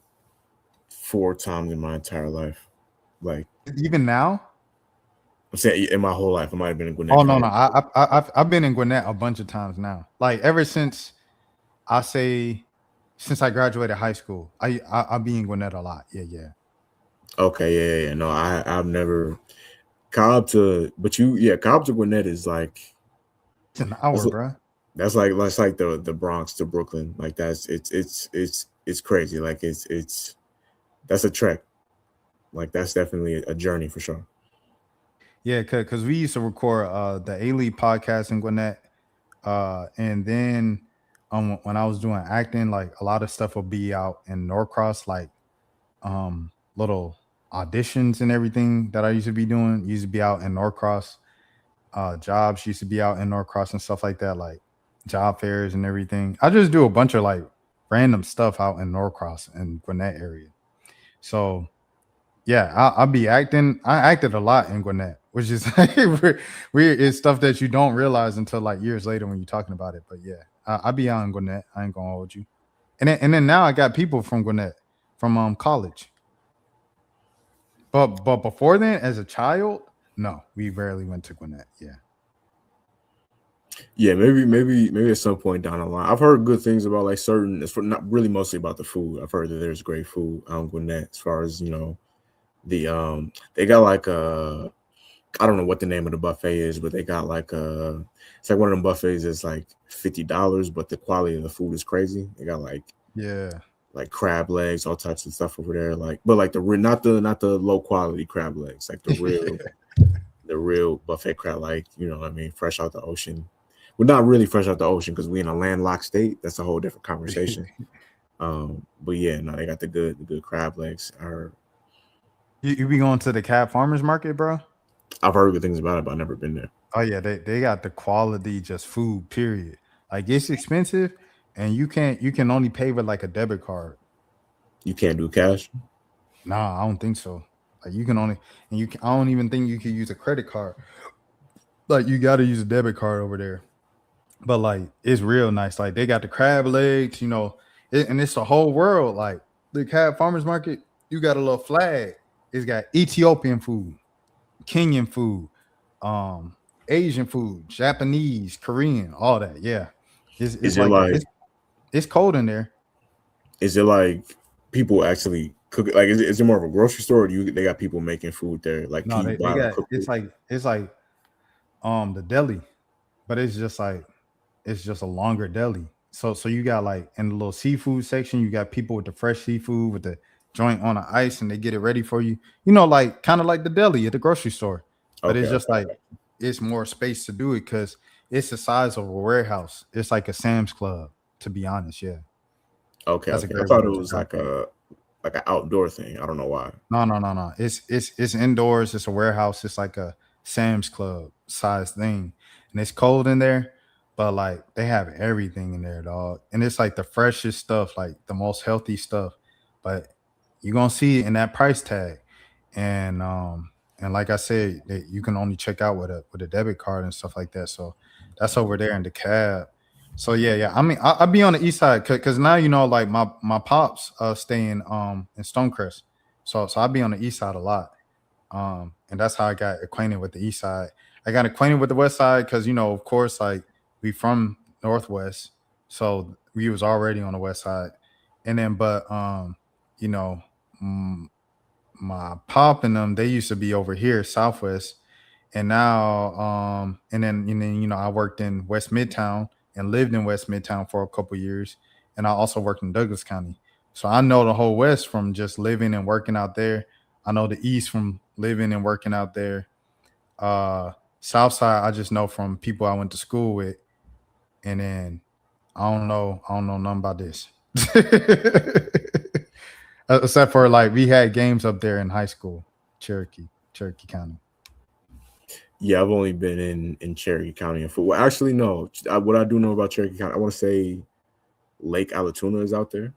4 times in my entire life. Like even now? I'm saying in my whole life, I might have been in Gwinnett. Oh no, I've been in Gwinnett a bunch of times now. Like ever since I graduated high school, I'll be in Gwinnett a lot. Yeah. Okay, yeah. No, I've never Cobb to Gwinnett is like it's an hour, bro. That's like the Bronx to Brooklyn. Like it's crazy. Like that's a trek. Like that's definitely a journey for sure. Yeah, because we used to record the A-League podcast in Gwinnett, and then when I was doing acting, like a lot of stuff would be out in Norcross, like little auditions and everything that I used to be doing used to be out in Norcross. Jobs used to be out in Norcross and stuff like that, like job fairs and everything. I just do a bunch of like random stuff out in Norcross and Gwinnett area. So yeah, I'll be acting. I acted a lot in Gwinnett, which is like weird. It's stuff that you don't realize until like years later when you're talking about it. But yeah, I'll be out in Gwinnett. I ain't gonna hold you. And then now I got people from Gwinnett from college. But before then, as a child, no, we rarely went to Gwinnett. Yeah. Yeah, maybe at some point down the line. I've heard good things about like certain. It's for not really mostly about the food. I've heard that there's great food out in Gwinnett. As far as they got like I don't know what the name of the buffet is, but they got like it's like one of them buffets that's like $50, but the quality of the food is crazy. They got like crab legs, all types of stuff over there. Like, but like not the low quality crab legs, like the real buffet crab, like what I mean, fresh out the ocean. We're not really fresh out the ocean because we in a landlocked state. That's a whole different conversation. But yeah, no, they got the good crab legs. You be going to the Cab Farmers Market, bro? I've heard good things about it, but I've never been there. Oh yeah, they got the quality, just food. Period. Like it's expensive, and you can only pay with like a debit card. You can't do cash. Nah, I don't think so. Like you can only, and I don't even think you can use a credit card. Like you got to use a debit card over there. But like it's real nice. Like they got the crab legs, and it's the whole world. Like the Cab Farmers Market, you got a little flag. It's got Ethiopian food, Kenyan food, Asian food, Japanese, Korean, all that. Yeah, it's Is it like like it's cold in there. is it like people actually cook it? Like is it more of a grocery store, or they got people making food there? Like No, can you they buy like got cook food? it's like the deli, but it's just like it's just a longer deli. So you got like in the little seafood section, you got people with the fresh seafood with the joint on the ice, and they get it ready for you. Like kind of like the deli at the grocery store, but Okay, it's just okay, like it's more space to do it because it's the size of a warehouse. It's like a Sam's Club, to be honest. Yeah, okay, that's a okay. I great way thought to it was describe like it. an outdoor thing. I don't know why. No, no, no, no. It's indoors. It's a warehouse. It's like a Sam's Club size thing, and it's cold in there, but like they have everything in there, dog. And it's like the freshest stuff, like the most healthy stuff. But you're gonna see it in that price tag, and like I said, that you can only check out with a debit card and stuff like that. So that's over there in the cab. So yeah, yeah. I mean, I'll be on the east side because now like my pops stay in Stonecrest, so I'll be on the east side a lot. And that's how I got acquainted with the east side. I got acquainted with the west side because of course, like we from Northwest, so we was already on the west side, and then but you know, mm, my pop and them they used to be over here Southwest, and now and then I worked in West Midtown and lived in West Midtown for a couple years, and I also worked in Douglas County, so I know the whole West from just living and working out there. I know the East from living and working out there. South side I just know from people I went to school with, and then I don't know nothing about this. Except for like we had games up there in high school, Cherokee County. Yeah, I've only been in Cherokee County and well, actually no. What I do know about Cherokee County, I want to say Lake Alatuna is out there.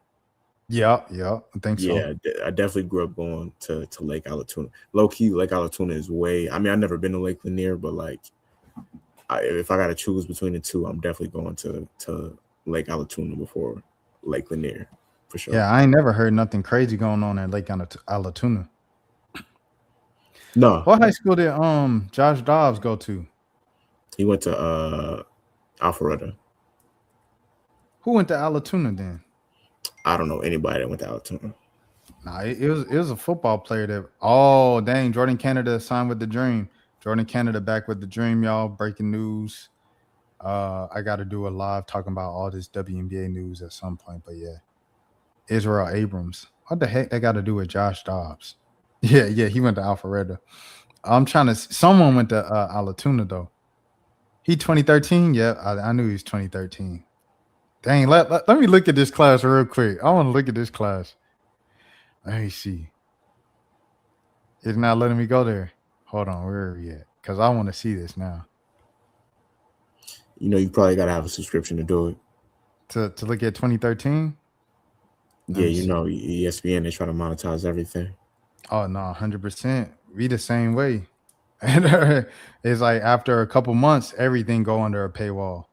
Yeah, yeah, I think so. Yeah, I definitely grew up going to Lake Alatuna. Low key, Lake Alatuna is way. I mean, I've never been to Lake Lanier, but like, if I got to choose between the two, I'm definitely going to Lake Alatuna before Lake Lanier, for sure. Yeah, I ain't never heard nothing crazy going on at Lake Alatuna. No, What high school did Josh Dobbs go to? he went to Alpharetta. Who went to Alatuna then? I don't know anybody that went to Alatuna. Nah, it was a football player that. Oh dang, Jordan Canada signed with the Dream. Jordan Canada back with the Dream, y'all. Breaking news. I got to do a live talking about all this WNBA news at some point, but yeah, Israel Abrams. What the heck they got to do with Josh Dobbs? Yeah, yeah, he went to Alpharetta. I'm trying to. Someone went to Alatuna though. He 2013. Yeah, I knew he was 2013. Dang, let me look at this class real quick. I want to look at this class. Let me see. It's not letting me go there. Hold on, where are we at? Because I want to see this now. You probably got to have a subscription to do it. To look at 2013. Yeah, ESPN, they try to monetize everything. Oh no, 100%. We the same way. And it's like after a couple months, everything go under a paywall.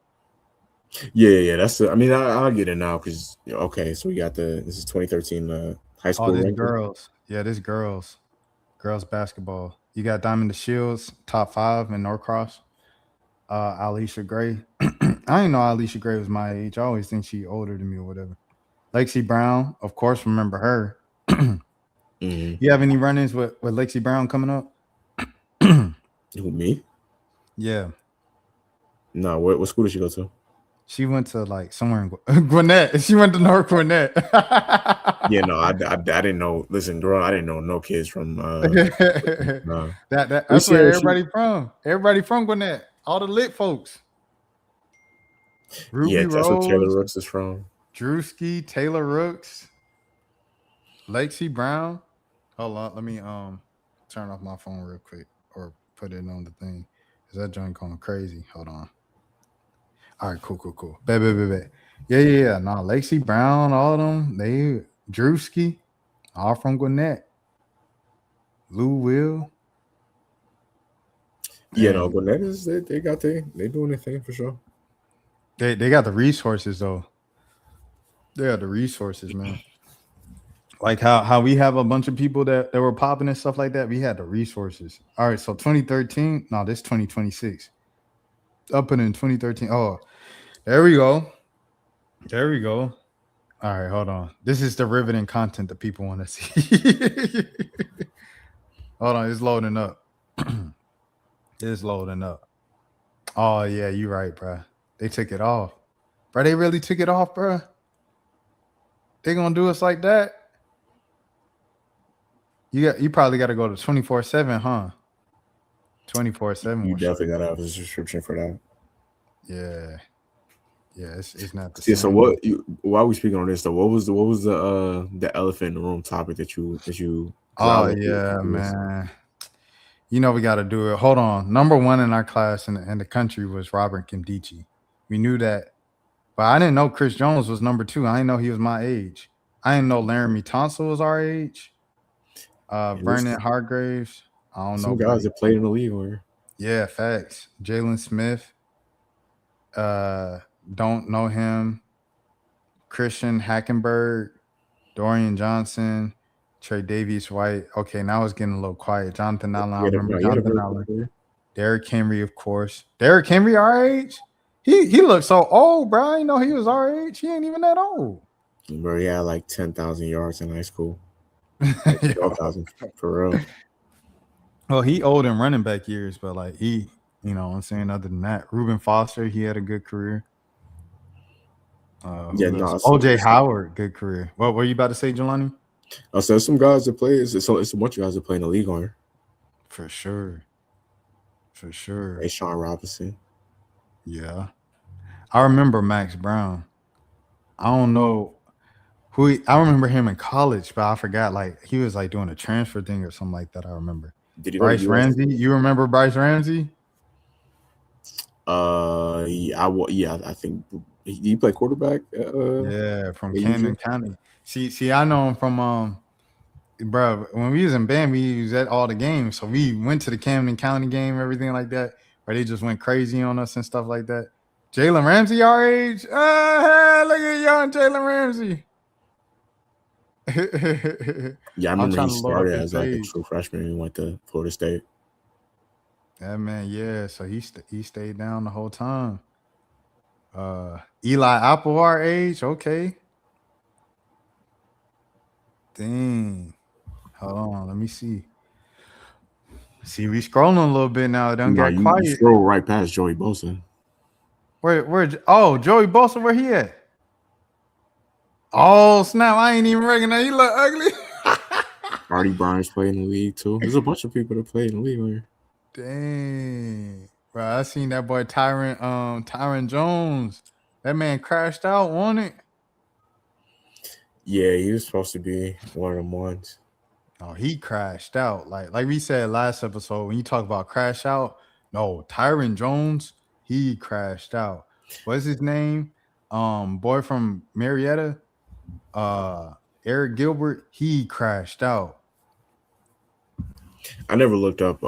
Yeah. I mean, I'll get it now because okay, so we got this is 2013 high school. Oh, this ranking. girls. Yeah, this girls. Girls basketball. You got Diamond the Shields, top 5 in Norcross. Alicia Gray. I didn't know Alicia Gray was my age. I always think she older than me or whatever. Lexi Brown, of course, remember her. You have any run-ins with Lexi Brown coming up? Who, me? Yeah. No, what school did she go to? She went to like somewhere in Gwinnett. She went to North Gwinnett. Yeah, no, I didn't know. Listen, girl, I didn't know no kids from. That's where everybody from. Everybody from Gwinnett. All the lit folks. Ruby Rose. That's where Taylor Rooks is from. Drewski, Taylor Rooks, Lexi Brown. Hold on, let me turn off my phone real quick or put it on the thing. Is that joint going crazy? Hold on. All right, cool. Bet. Yeah. No, Lexi Brown, all of them. They Drewski, all from Gwinnett. Lou Will. Yeah, no, Gwinnett is they doing their thing for sure. They got the resources though. They got the resources, man. Like how we have a bunch of people that were popping and stuff like that. We had the resources. All right, so 2013. No, this 2026. Up in 2013. Oh, there we go. All right, hold on. This is the riveting content that people want to see. Hold on, it's loading up. It's loading up. Oh yeah, you're right, bro. They took it off, bro. They really took it off, bro. They gonna do us like that? You probably got to go to 24/7, huh? 24/7. You definitely got to have a subscription for that. Yeah, it's not the same. So while we speaking on this though, what was the elephant in the room topic that you? Oh yeah, man. You know we got to do it. Hold on. Number 1 in our class in the country was Robert Kimdichie. We knew that, but I didn't know Chris Jones was number 2. I didn't know he was my age. I didn't know Laramie Tunsil was our age. Vernon Hargraves. I don't know. Some guys that played in the league were. Yeah, facts. Jalen Smith. Don't know him. Christian Hackenberg, Dorian Johnson, Trey Davies White. Okay, now it's getting a little quiet. Jonathan Allen. I remember Jonathan Allen. Derrick Henry, of course. Derrick Henry, our age. He looked so old, bro. I didn't know he was our age. He ain't even that old. Bro, he had like 10,000 yards in high school. Like 12,000 for real. Well, he old in running back years, but like he, you know what I'm saying, other than that, Reuben Foster, he had a good career. OJ Howard, good career. What were you about to say, Jelani? I said some guys that play. It's a bunch of guys that play in the league on. For sure. Hey, Sean Robinson. Yeah. I remember Max Brown. I don't know I remember him in college, but I forgot. Like he was like doing a transfer thing or something like that. I remember. Did he Bryce Ramsey? You remember Bryce Ramsey? I think he played quarterback. From Camden County. See, I know him from bro. When we was in band, we was at all the games, so we went to the Camden County game, everything like that, where they just went crazy on us and stuff like that. Jalen Ramsey, our age. Look at young Jalen Ramsey. Yeah, I remember he started as like a true freshman and went to Florida State. Yeah, man. Yeah, so he stayed down the whole time. Eli Apple, our age. Okay. Dang. Hold on, let me see. See, we scrolling a little bit now. Don't get quiet. You scroll right past Joey Bosa. Where? Oh, Joey Bosa, where he at? Oh snap! I ain't even recognize. He look ugly. Artie Burns played in the league too. There's a bunch of people that played in the league here. Dang, bro! I seen that boy Tyron Jones. That man crashed out, wasn't it? Yeah, he was supposed to be one of them ones. Oh, he crashed out. Like we said last episode, when you talk about crash out, no, Tyron Jones, he crashed out. What's his name? Boy from Marietta, Eric Gilbert, he crashed out. I never looked up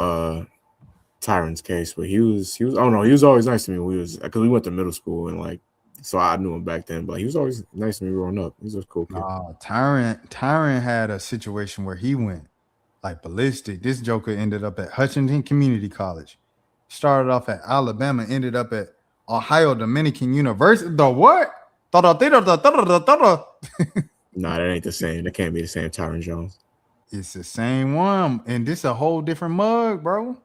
Tyron's case, but he was I don't know, he was always nice to me because we went to middle school and like so I knew him back then, but he was always nice to me growing up. He was a cool kid. Tyron had a situation where he went like ballistic. This joker ended up at Hutchinson Community College. Started off at Alabama, ended up at Ohio Dominican University. The what? Nah, that ain't the same. That can't be the same Tyron Jones. It's the same one, and this a whole different mug, bro. No, I'm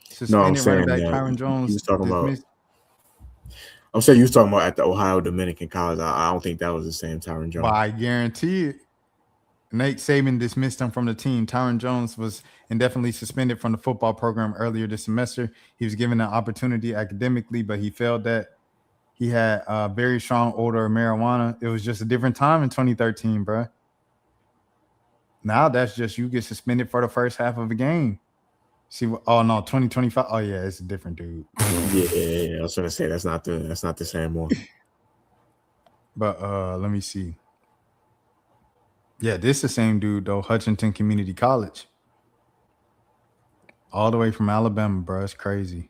Suspended running saying back that Tyron you Jones was talking about. dismissed. I'm saying you was talking about at the Ohio Dominican College. I don't think that was the same Tyron Jones. But I guarantee it. Nate Saban dismissed him from the team. Tyron Jones was indefinitely suspended from the football program earlier this semester. He was given an opportunity academically, but he failed that. He had a very strong odor of marijuana. It was just a different time in 2013, bro. Now that's just you get suspended for the first half of a game. See, oh no, 2025. Oh yeah, it's a different dude. Yeah, I was gonna say that's not the same one. But let me see. Yeah, this is the same dude though. Hutchinson Community College, all the way from Alabama, bro. It's crazy.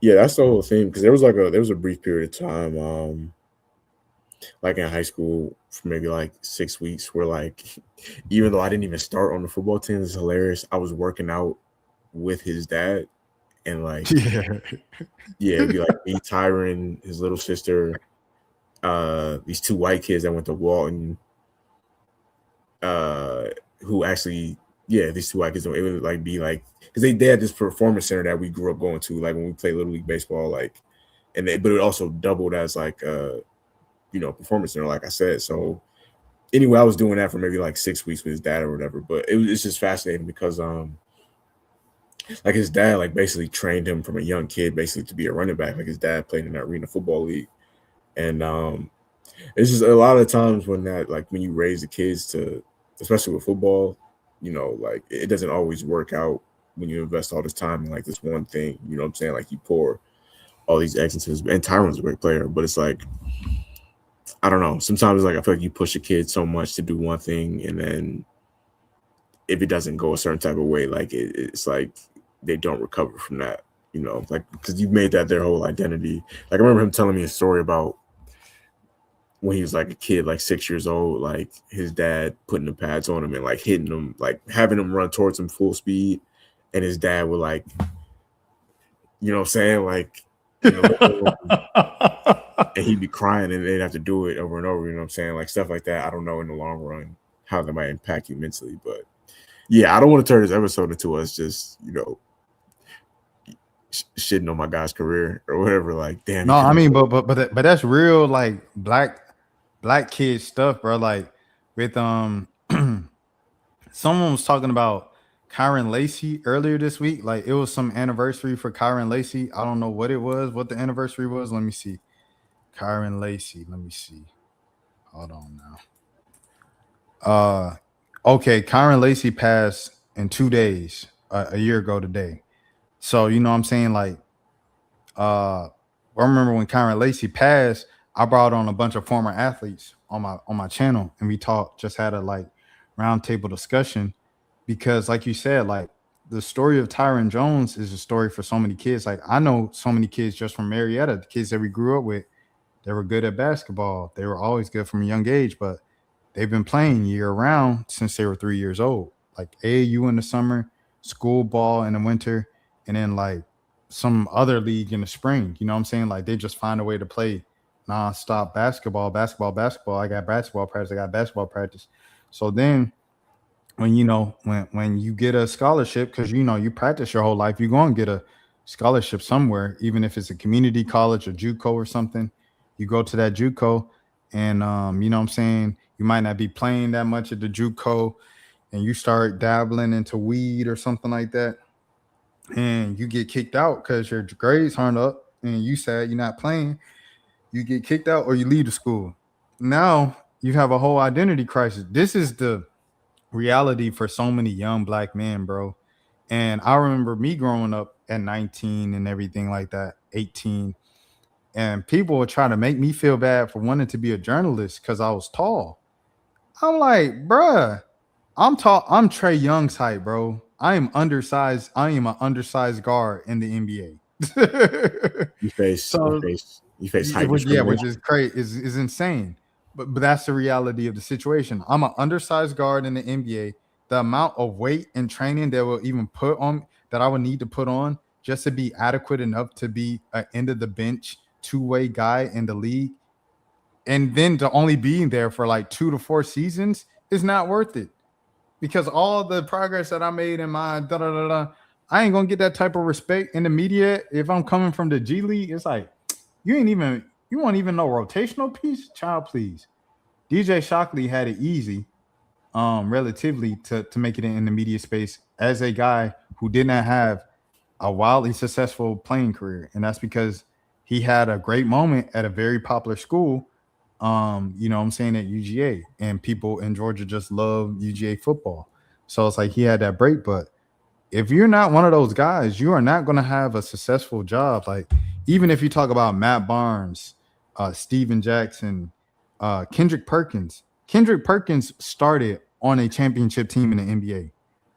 Yeah, that's the whole thing. Because there was a brief period of time, like in high school, for maybe like 6 weeks, where like even though I didn't even start on the football team, it's hilarious. I was working out with his dad, and like it'd be like me, Tyron, his little sister, these two white kids that went to Walton, who actually, these two white kids, it would like be like, because they had this performance center that we grew up going to, like when we played Little League Baseball, like, but it also doubled as like performance center, like I said. So anyway, I was doing that for maybe like 6 weeks with his dad or whatever. But it's just fascinating because like his dad like basically trained him from a young kid basically to be a running back. Like his dad played in the Arena Football League. And it's just a lot of times when you raise the kids to, especially with football, like it doesn't always work out when you invest all this time in like this one thing. You know what I'm saying? Like you pour all these eggs into this, and Tyron's a great player, but it's like, I don't know. Sometimes like I feel like you push a kid so much to do one thing, and then if it doesn't go a certain type of way, like it's like they don't recover from that. Like because you've made that their whole identity. Like I remember him telling me a story about when he was like a kid, like 6 years old, like his dad putting the pads on him and like hitting him, like having him run towards him full speed, and his dad would like, you know what I'm saying, like. And he'd be crying and they'd have to do it over and over, you know what I'm saying? Like stuff like that. I don't know in the long run how that might impact you mentally. But yeah, I don't want to turn this episode into us just, shitting on my guy's career or whatever. Like, damn. No, I mean, but that's real like black kid stuff, bro. Like with someone was talking about Kyron Lacey earlier this week. Like it was some anniversary for Kyron Lacey. I don't know what it was, what the anniversary was. Let me see. Kyron Lacey. Let me see. Hold on now. Okay, Kyron Lacey passed in 2 days, a year ago today. So you know what I'm saying? Like, I remember when Kyron Lacey passed, I brought on a bunch of former athletes on my channel, and we just had a like roundtable discussion because, like you said, like the story of Tyron Jones is a story for so many kids. Like I know so many kids just from Marietta, the kids that we grew up with. They were good at basketball. They were always good from a young age, but they've been playing year round since they were 3 years old. Like AAU in the summer, school ball in the winter, and then like some other league in the spring. You know what I'm saying? Like they just find a way to play nonstop basketball. I got basketball practice. So then when when you get a scholarship, because you practice your whole life, you're going to get a scholarship somewhere, even if it's a community college or JUCO or something. You go to that JUCO and, you know what I'm saying, you might not be playing that much at the JUCO and you start dabbling into weed or something like that. And you get kicked out because your grades aren't up and you said you're not playing. You get kicked out or you leave the school. Now you have a whole identity crisis. This is the reality for so many young black men, bro. And I remember me growing up at 19 and everything like that, 18. And people would try to make me feel bad for wanting to be a journalist because I was tall. I'm like, bruh, I'm tall. I'm Trey Young's height, bro. I am undersized. I am an undersized guard in the NBA. You face height discrimination. Which is crazy, is insane. But that's the reality of the situation. I'm an undersized guard in the NBA. the amount of weight and training that will even put on that I would need to put on just to be adequate enough to be an end of the bench two-way guy in the league, and then to only being there for like 2 to 4 seasons is not worth it. Because all the progress that I made in my I ain't gonna get that type of respect in the media if I'm coming from the G League. It's like you won't even know rotational piece, child. Please, DJ Shockley had it easy, relatively to make it in the media space as a guy who did not have a wildly successful playing career, and that's because he had a great moment at a very popular school. You know what I'm saying, at UGA, and people in Georgia just love UGA football. So it's like he had that break. But if you're not one of those guys, you are not going to have a successful job. Like, even if you talk about Matt Barnes, Steven Jackson, Kendrick Perkins started on a championship team in the NBA.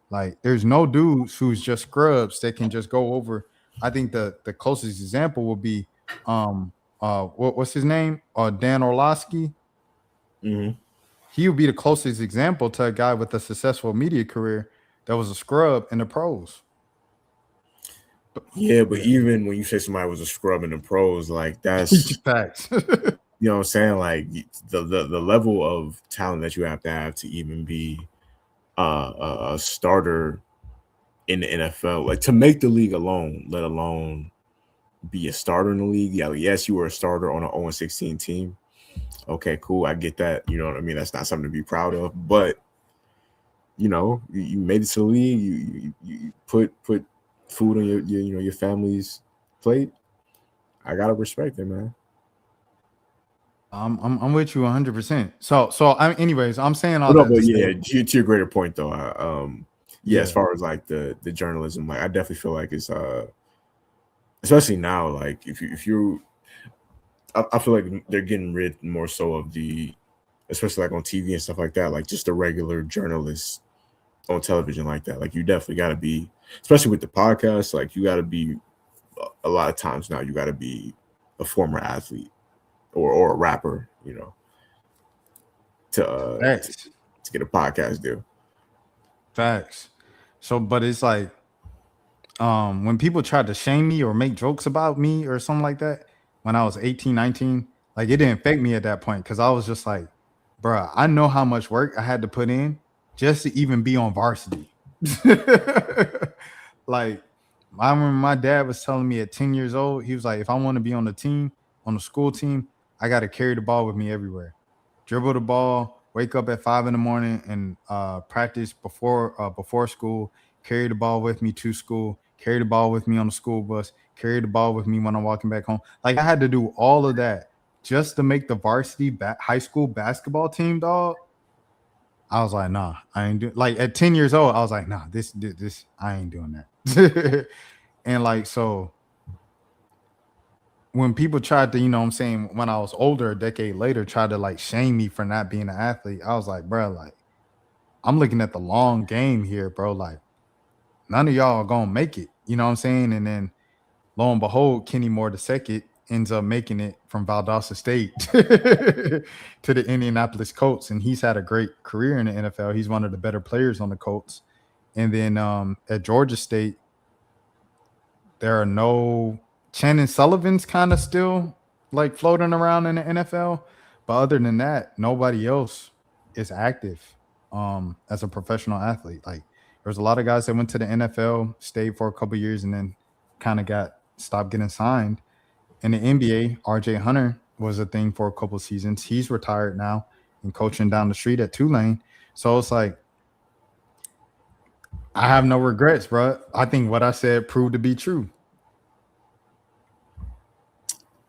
Like, there's no dudes who's just scrubs that can just go over. I think the closest example would be what's his name? Dan Orlovsky. Mm-hmm. He would be the closest example to a guy with a successful media career that was a scrub in the pros. But even when you say somebody was a scrub in the pros, like that's facts. You know what I'm saying? Like the level of talent that you have to even be a starter in the NFL, like to make the league alone, let alone be a starter in the league. Yeah, yes, you were a starter on an 0-16 team. Okay, cool. I get that. You know what I mean? That's not something to be proud of. But you know, you made it to the league. You put food on your family's plate. I gotta respect it, man. I'm with you 100%. So anyways, I'm saying all that. But yeah, to your greater point though, as far as like the journalism, like I definitely feel like it's especially now, like if you I feel like they're getting rid more so of the, especially like on TV and stuff like that, like just the regular journalists on television like that. Like you definitely got to be, especially with the podcast, like you got to be, a lot of times now you got to be a former athlete or a rapper, you know, to get a podcast deal. Facts. So, but it's like, when people tried to shame me or make jokes about me or something like that when I was 18, 19, like it didn't affect me at that point because I was just like, bruh, I know how much work I had to put in just to even be on varsity. Like, I remember my dad was telling me at 10 years old, he was like, if I want to be on the team, on the school team, I got to carry the ball with me everywhere. Dribble the ball, wake up at 5 a.m. and practice before school, carry the ball with me to school, carry the ball with me on the school bus, carry the ball with me when I'm walking back home. Like I had to do all of that just to make the varsity high school basketball team, dog. I was like, nah, I ain't doing. Like at 10 years old, I was like, nah, this I ain't doing that. And like, so when people tried to, you know what I'm saying, when I was older, a decade later, tried to like shame me for not being an athlete, I was like, bro, like I'm looking at the long game here, bro. Like none of y'all are gonna make it, you know what I'm saying? And then lo and behold, Kenny Moore II ends up making it from Valdosta State to the Indianapolis Colts, and he's had a great career in the NFL. He's one of the better players on the Colts. And then at Georgia State, there are no Shannon Sullivan's kind of still like floating around in the NFL, but other than that, nobody else is active as a professional athlete. Like there's a lot of guys that went to the NFL, stayed for a couple of years, and then kind of stopped getting signed. In the NBA, RJ Hunter was a thing for a couple of seasons. He's retired now and coaching down the street at Tulane. So it's like, I have no regrets, bro. I think what I said proved to be true.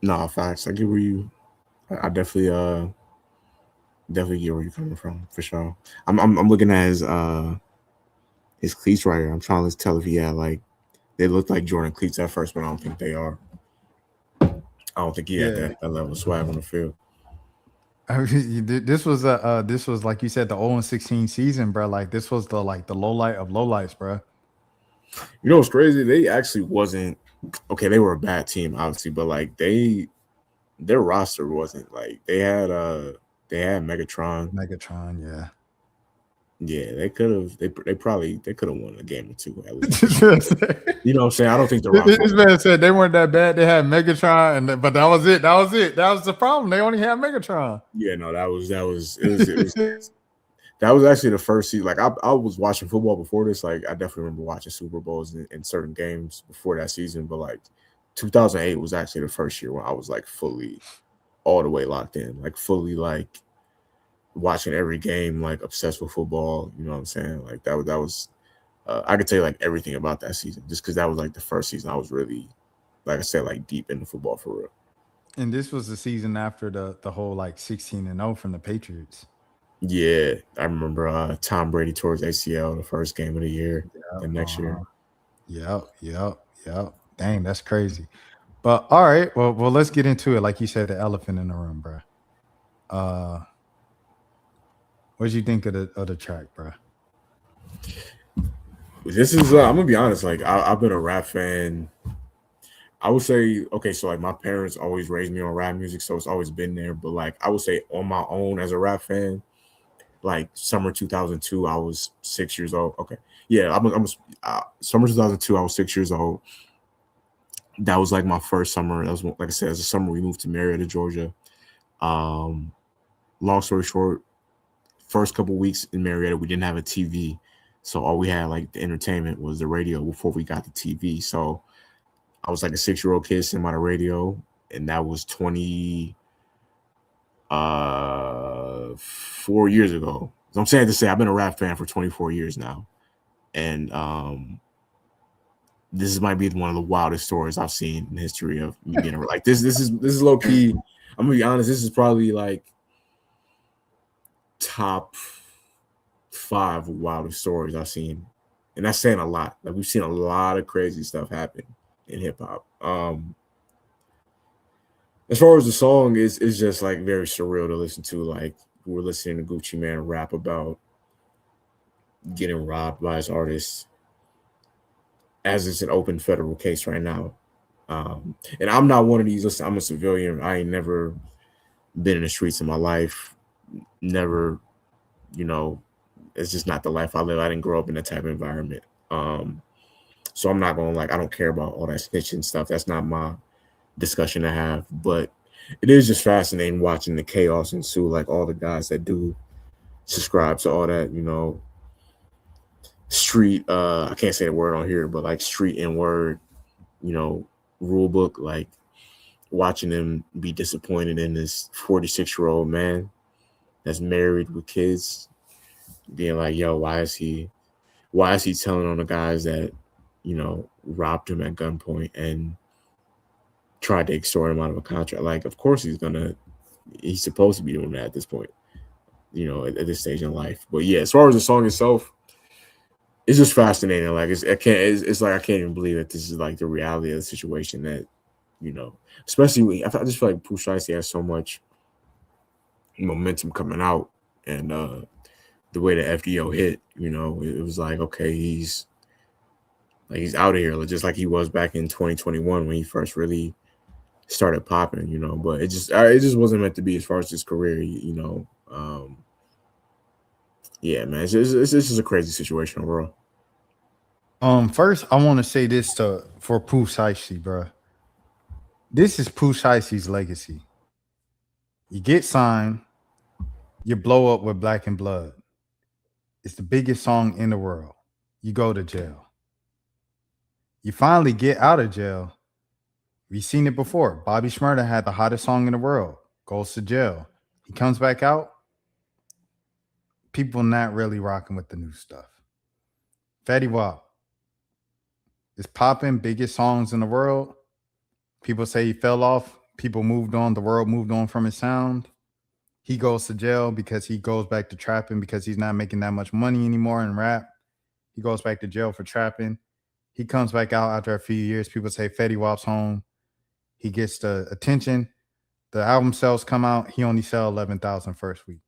No, facts. I get where you. I definitely get where you're coming from for sure. I'm looking at his cleats right here. I'm trying to tell if he had like, they look like Jordan cleats at first, but I don't think they are. I don't think he had that level of swag on the field. This was like you said, the 0-16 season, bro. Like this was the low light of lowlights, bro. You know what's crazy? They actually wasn't okay. They were a bad team, obviously, but like their roster wasn't like they had Megatron, yeah. Yeah, they could have. They could have won a game or two at least. You know what I'm saying? I don't think the Rock. This man said they weren't that bad. They had Megatron, but that was it. That was the problem. They only had Megatron. Yeah, no, that was that was actually the first season. Like I was watching football before this. Like I definitely remember watching Super Bowls and certain games before that season. But like 2008 was actually the first year when I was like fully all the way locked in, like fully like watching every game, like obsessed with football. You know what I'm saying? Like that was I could tell you like everything about that season just because that was like the first season I was really, like I said, like deep into football for real. And this was the season after the whole like 16-0 from the Patriots. Yeah, I remember Tom Brady towards ACL the first game of the year, the next year. Yep. Dang, that's crazy. But all right, well, let's get into it. Like you said, the elephant in the room, bro. What did you think of the track, bro? This is I'm gonna be honest. Like I've been a rap fan. I would say okay, so like my parents always raised me on rap music, so it's always been there. But like I would say on my own as a rap fan, like summer 2002, I was 6 years old. Okay, yeah, summer 2002, I was 6 years old. That was like my first summer. That was like I said, as a summer we moved to Marietta, Georgia. Long story short, first couple weeks in Marietta, we didn't have a TV, so all we had like the entertainment was the radio before we got the TV. So I was like a 6-year-old kid sitting by the radio, and that was 4 years ago. So I'm saying to say I've been a rap fan for 24 years now, and this might be one of the wildest stories I've seen in the history of me being a like this. This is low key. I'm gonna be honest. This is probably like top 5 wildest stories I've seen, and that's saying a lot. Like we've seen a lot of crazy stuff happen in hip hop. As far as the song is just like very surreal to listen to. Like we're listening to Gucci Mane rap about getting robbed by his artists as it's an open federal case right now. And I'm not one of these. Listen, I'm a civilian. I ain't never been in the streets in my life. Never, you know, it's just not the life I live. I didn't grow up in that type of environment. So I'm not going to like, I don't care about all that snitching stuff. That's not my discussion to have. But it is just fascinating watching the chaos ensue, like all the guys that do subscribe to all that, you know, street, I can't say the word on here, but like street and word, you know, rule book, like watching them be disappointed in this 46-year-old man that's married with kids, being like, yo, why is he telling on the guys that, you know, robbed him at gunpoint and tried to extort him out of a contract? Like, of course he's supposed to be doing that at this point, you know, at this stage in life. But yeah, as far as the song itself, it's just fascinating. Like it's like I can't even believe that this is like the reality of the situation that, you know, especially when I just feel like Pooh Shiesty has so much momentum coming out, and the way the FDO hit, you know, it was like, okay, he's out of here, just like he was back in 2021 when he first really started popping, you know. But it just wasn't meant to be as far as his career, you know. Yeah, man, it's just a crazy situation overall. First, I want to say this for Pooh Shiesty, bro. This is Pooh Shiesty's legacy. You get signed, you blow up with Black and Blood. It's the biggest song in the world. You go to jail. You finally get out of jail. We've seen it before. Bobby Shmurda had the hottest song in the world, goes to jail. He comes back out. People not really rocking with the new stuff. Fetty Wap is popping, biggest songs in the world. People say he fell off. People moved on. The world moved on from his sound. He goes to jail because he goes back to trapping because he's not making that much money anymore in rap. He goes back to jail for trapping. He comes back out after a few years. People say Fetty Wap's home. He gets the attention. The album sales come out. He only sell 11,000 first week.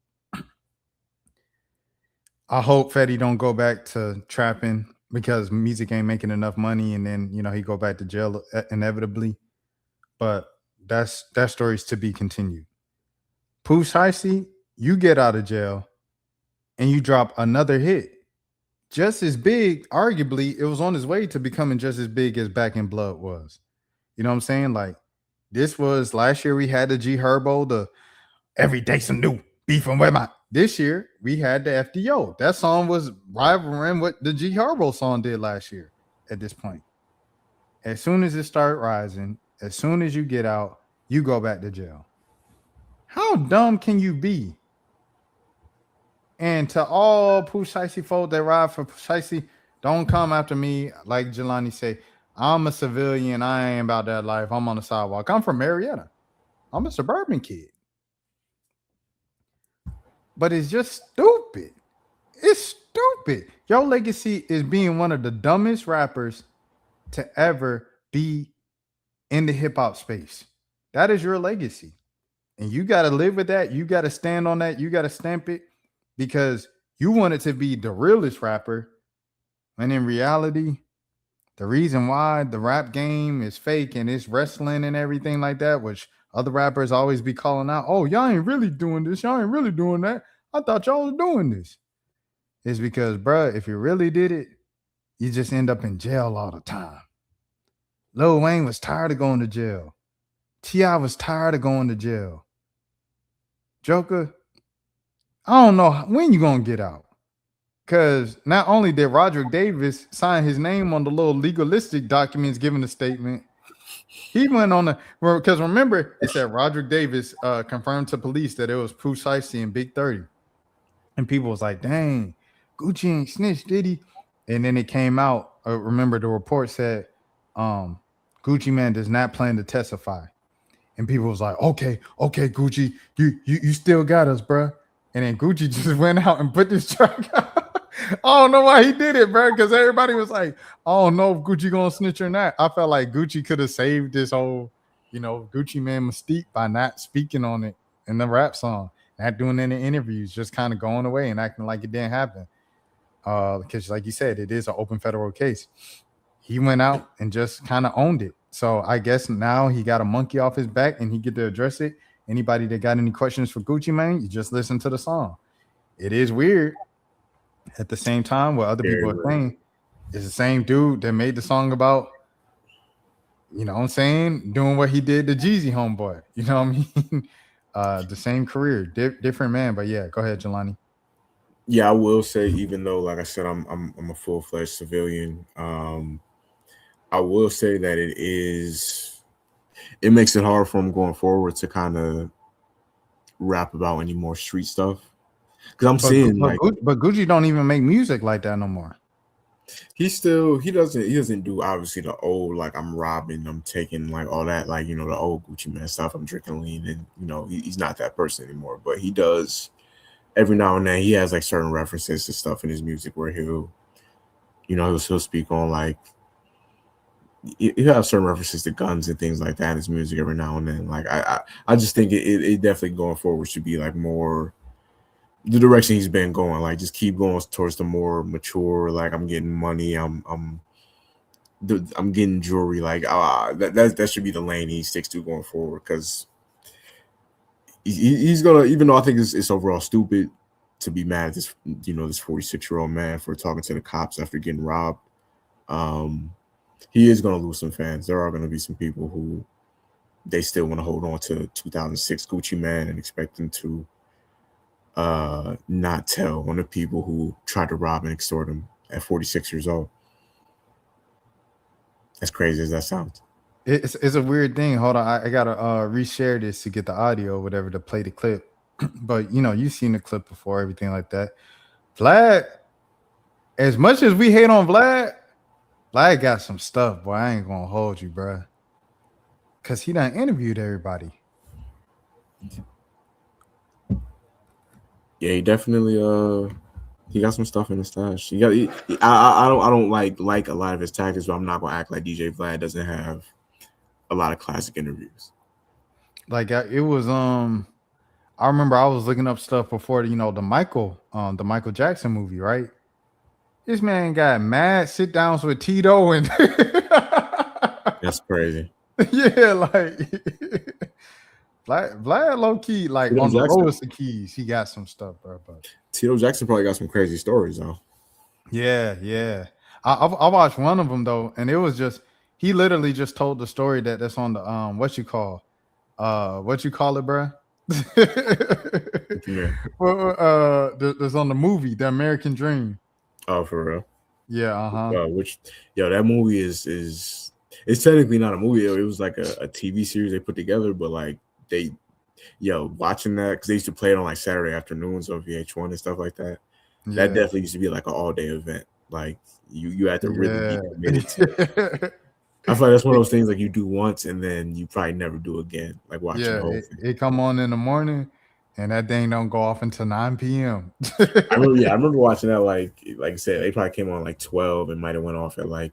I hope Fetty don't go back to trapping because music ain't making enough money, and then, you know, he go back to jail inevitably. But that story's to be continued. Pooh Shiesty, you get out of jail and you drop another hit just as big, arguably, it was on its way to becoming just as big as Back in Blood was. You know what I'm saying? Like, this was last year we had the G Herbo, the Every Day Some New Beefing with My. This year we had the FDO. That song was rivaling what the G Herbo song did last year at this point. As soon as it start rising, as soon as you get out, you go back to jail. How dumb can you be? And to all Pooh Shiesty folk that ride for Pooh Shiesty, don't come after me like Jelani say. I'm a civilian. I ain't about that life. I'm on the sidewalk. I'm from Marietta. I'm a suburban kid. But it's just stupid. It's stupid. Your legacy is being one of the dumbest rappers to ever be in the hip hop space. That is your legacy. And you got to live with that. You got to stand on that. You got to stamp it because you wanted to be the realest rapper. And in reality, the reason why the rap game is fake and it's wrestling and everything like that, which other rappers always be calling out, oh, y'all ain't really doing this. Y'all ain't really doing that. I thought y'all was doing this. It's because, bruh, if you really did it, you just end up in jail all the time. Lil Wayne was tired of going to jail. T.I. was tired of going to jail. Joker, I don't know when you going to get out. Because not only did Roderick Davis sign his name on the little legalistic documents giving a statement, he went on because remember, it said Roderick Davis confirmed to police that it was Pooh Shiesty and Big 30. And people was like, dang, Gucci ain't snitched, did he? And then it came out, remember the report said, Gucci Man does not plan to testify. And people was like, okay, Gucci, you still got us, bro. And then Gucci just went out and put this track out. I don't know why he did it, bro, because everybody was like, I don't know if Gucci gonna snitch or not. I felt like Gucci could have saved this whole, Gucci Man mystique by not speaking on it in the rap song, not doing any interviews, just kind of going away and acting like it didn't happen. Because like you said, it is an open federal case. He went out and just kind of owned it. So I guess now he got a monkey off his back and he get to address it. Anybody that got any questions for Gucci Mane, you just listen to the song. It is weird. At the same time, what other people are saying is the same dude that made the song about, you know what I'm saying, doing what he did to Jeezy homeboy. You know what I mean? The same career, different man. But yeah, go ahead, Jelani. Yeah, I will say, even though, like I said, I'm a full-fledged civilian, I will say that it makes it hard for him going forward to kind of rap about any more street stuff. Because I'm seeing but Gucci don't even make music like that no more. He doesn't do obviously the old, like, I'm robbing, I'm taking, like, all that, like, the old Gucci Man stuff, I'm drinking lean, and he's not that person anymore. But he does every now and then. He has like certain references to stuff in his music where he'll speak on, like, you have certain references to guns and things like that in his music every now and then. Like, I just think it definitely going forward should be like more the direction he's been going. Like, just keep going towards the more mature, like, I'm getting money, I'm getting jewelry, like, that should be the lane he sticks to going forward. Because he's gonna, even though I think it's overall stupid to be mad at this, this 46-year-old man for talking to the cops after getting robbed, he is going to lose some fans. There are going to be some people who they still want to hold on to 2006 Gucci Man and expect them to not tell on the people who tried to rob and extort him at 46 years old. As crazy as that sounds. It's a weird thing. Hold on, I gotta reshare this to get the audio, or whatever, to play the clip. But you've seen the clip before, everything like that. Vlad, as much as we hate on Vlad got some stuff, boy. I ain't gonna hold you, bro, because he done interviewed everybody. Yeah, he definitely he got some stuff in his stash. I don't like a lot of his tactics, but I'm not gonna act like DJ Vlad doesn't have a lot of classic interviews. Like, it was I remember I was looking up stuff before the Michael Jackson movie, right? This man got mad sit downs with Tito and that's crazy. Yeah, like Vlad low key, like Tito on the Jackson. lowest of keys, he got some stuff, bro. But Tito Jackson probably got some crazy stories though. yeah. I watched one of them though, and it was just he literally just told the story that's on the what you call it, bro. Yeah. Well, there's on the movie, The American Dream. Oh, for real. Yeah, That movie is it's technically not a movie. It was like a TV series they put together, but like watching that because they used to play it on like Saturday afternoons on VH1 and stuff like that. Yeah. That definitely used to be like an all day event. Like you had to really be committed to it. I feel like that's one of those things like you do once and then you probably never do again. Like watching the whole thing. It come on in the morning and that thing don't go off until 9 p.m. I remember watching that like I said, they probably came on like 12 and might have went off at like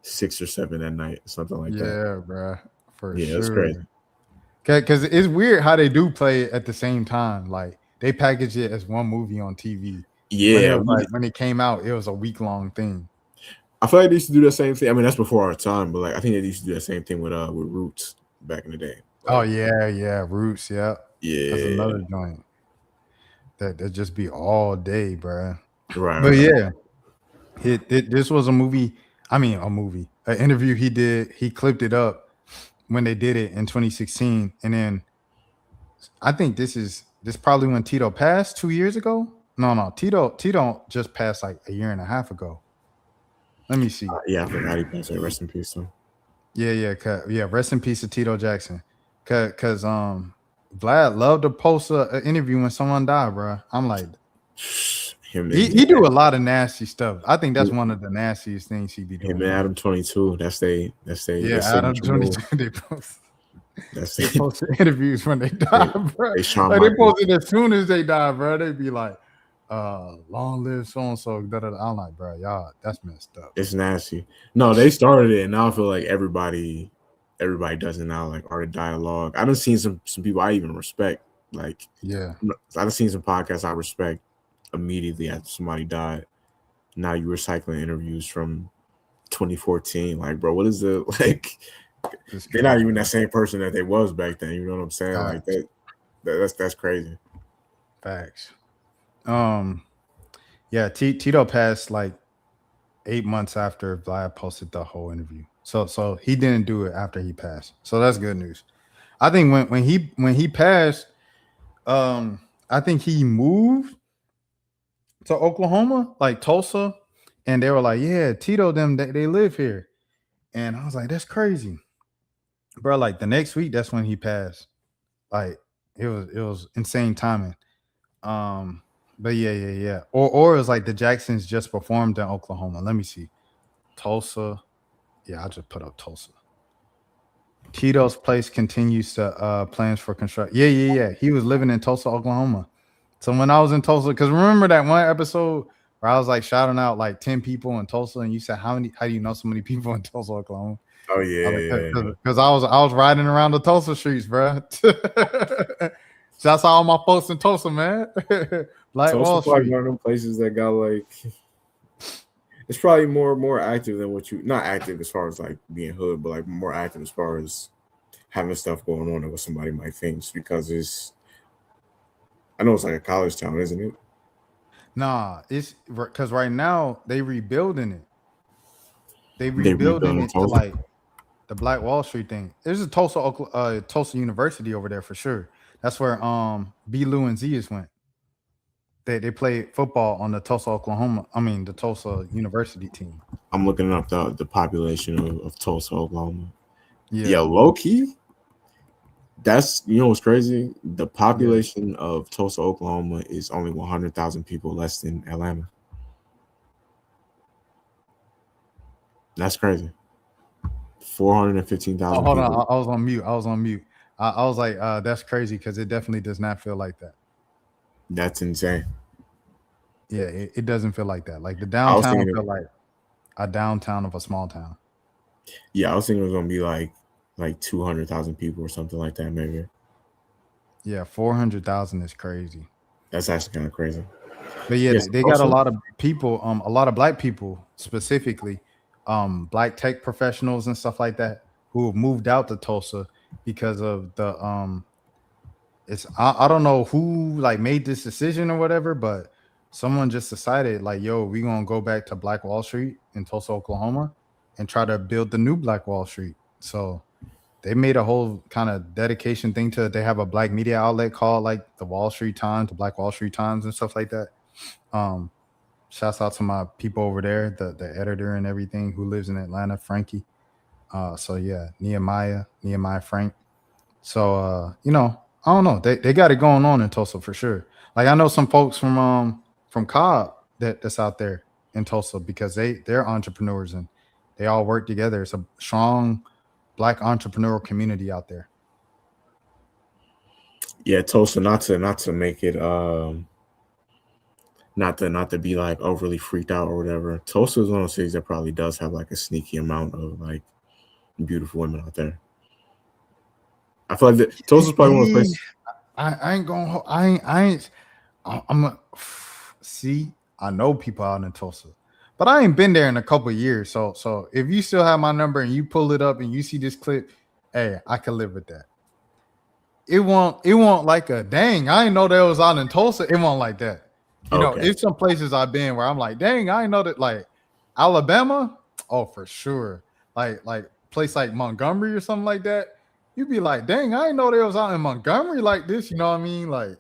6 or 7 at night, something like that. Yeah, bro. For sure. That's crazy. Because it's weird how they do play it at the same time. Like they package it as one movie on TV. Yeah. When it came out, it was a week-long thing. I feel like they used to do the same thing. I mean, that's before our time, but like I think they used to do the same thing with Roots back in the day. Like, oh yeah, Roots, yeah. That's another joint. That just be all day, bro. Right. But yeah, this was a movie. I mean, an interview he did. He clipped it up when they did it in 2016, and then I think this probably when Tito passed 2 years ago. No, Tito just passed like a year and a half ago. Let me see. I forgot he passed. Rest in peace, though. Yeah. Rest in peace to Tito Jackson. Cause Vlad loved to post an interview when someone died, bro. I'm like, he do a lot of nasty stuff. I think that's one of the nastiest things he be doing. Him and Adam 22. That's they. Adam 22. They post interviews when they die, bro. They post it as soon as they die, bro. They be like, long live so and so. I'm like, bro, y'all, that's messed up. It's nasty. No, they started it, and now I feel like everybody does it now. Like art of dialogue. I done seen some people I even respect. Like, I done seen some podcasts I respect immediately after somebody died. Now you recycling interviews from 2014. Like, bro, what is the like? They're not even that same person that they was back then. You know what I'm saying? Like that's crazy. Facts. Tito passed like 8 months after Vlad posted the whole interview. So he didn't do it after he passed. So that's good news. I think when he passed, I think he moved to Oklahoma, like Tulsa, and they were like, yeah, Tito, they live here. And I was like, that's crazy. Bro, like the next week, that's when he passed. Like it was insane timing. But yeah. Or it was like the Jacksons just performed in Oklahoma. Let me see. Tulsa. Yeah, I just put up Tulsa. Tito's place continues to plans for construction. Yeah. He was living in Tulsa, Oklahoma. So when I was in Tulsa, because remember that one episode where I was like shouting out like 10 people in Tulsa, and you said how do you know so many people in Tulsa, Oklahoma? Oh yeah. Because I was riding around the Tulsa streets, bro. Shouts out all my folks in Tulsa, man. Like Tulsa's like one of them places that got like it's probably more active than not active as far as like being hood, but like more active as far as having stuff going on than what somebody might think. Just because I know it's like a college town, isn't it? Nah, it's because right now they rebuilding it. They rebuilding it to like the Black Wall Street thing. There's a Tulsa University over there for sure. That's where B. Lou and Zias went. They played football on the Tulsa University team. I'm looking up the population of Tulsa, Oklahoma. Yeah, low key. That's what's crazy. The population of Tulsa, Oklahoma is only 100,000 people less than Atlanta. That's crazy. 415,000. Hold on, I was on mute. I was like, that's crazy because it definitely does not feel like that. That's insane. Yeah, it doesn't feel like that. Like the downtown feel like a downtown of a small town. Yeah, I was thinking it was gonna be like 200,000 people or something like that, maybe. Yeah, 400,000 is crazy. That's actually kind of crazy. But yeah, they got a lot of people, a lot of black people specifically, black tech professionals and stuff like that who have moved out to Tulsa because of the I don't know who like made this decision or whatever, but someone just decided like, yo, we gonna go back to Black Wall Street in Tulsa, Oklahoma, and try to build the new Black Wall Street. So they made a whole kind of dedication thing to it. They have a black media outlet called like the Wall Street Times, the Black Wall Street Times, and stuff like that. Um, Shouts out to my people over there, the editor and everything who lives in Atlanta, Frankie. So yeah, Nehemiah Frank. So I don't know. They got it going on in Tulsa for sure. Like I know some folks from Cobb that's out there in Tulsa because they're entrepreneurs and they all work together. It's a strong black entrepreneurial community out there. Yeah, Tulsa, not to make it not to be like overly freaked out or whatever. Tulsa is one of those cities that probably does have like a sneaky amount of like beautiful women out there. I feel like Tulsa's probably one of those places. I ain't gonna. I ain't. I'm a, see. I know people out in Tulsa, but I ain't been there in a couple of years. So if you still have my number and you pull it up and you see this clip, hey, I can live with that. It won't like a dang. I didn't know that was out in Tulsa. It won't like that. You know, it's some places I've been where I'm like, dang, I didn't know that. Like Alabama, oh for sure. Like place like Montgomery or something like that. You'd be like, dang, I didn't know they was out in Montgomery like this. You know what I mean? Like,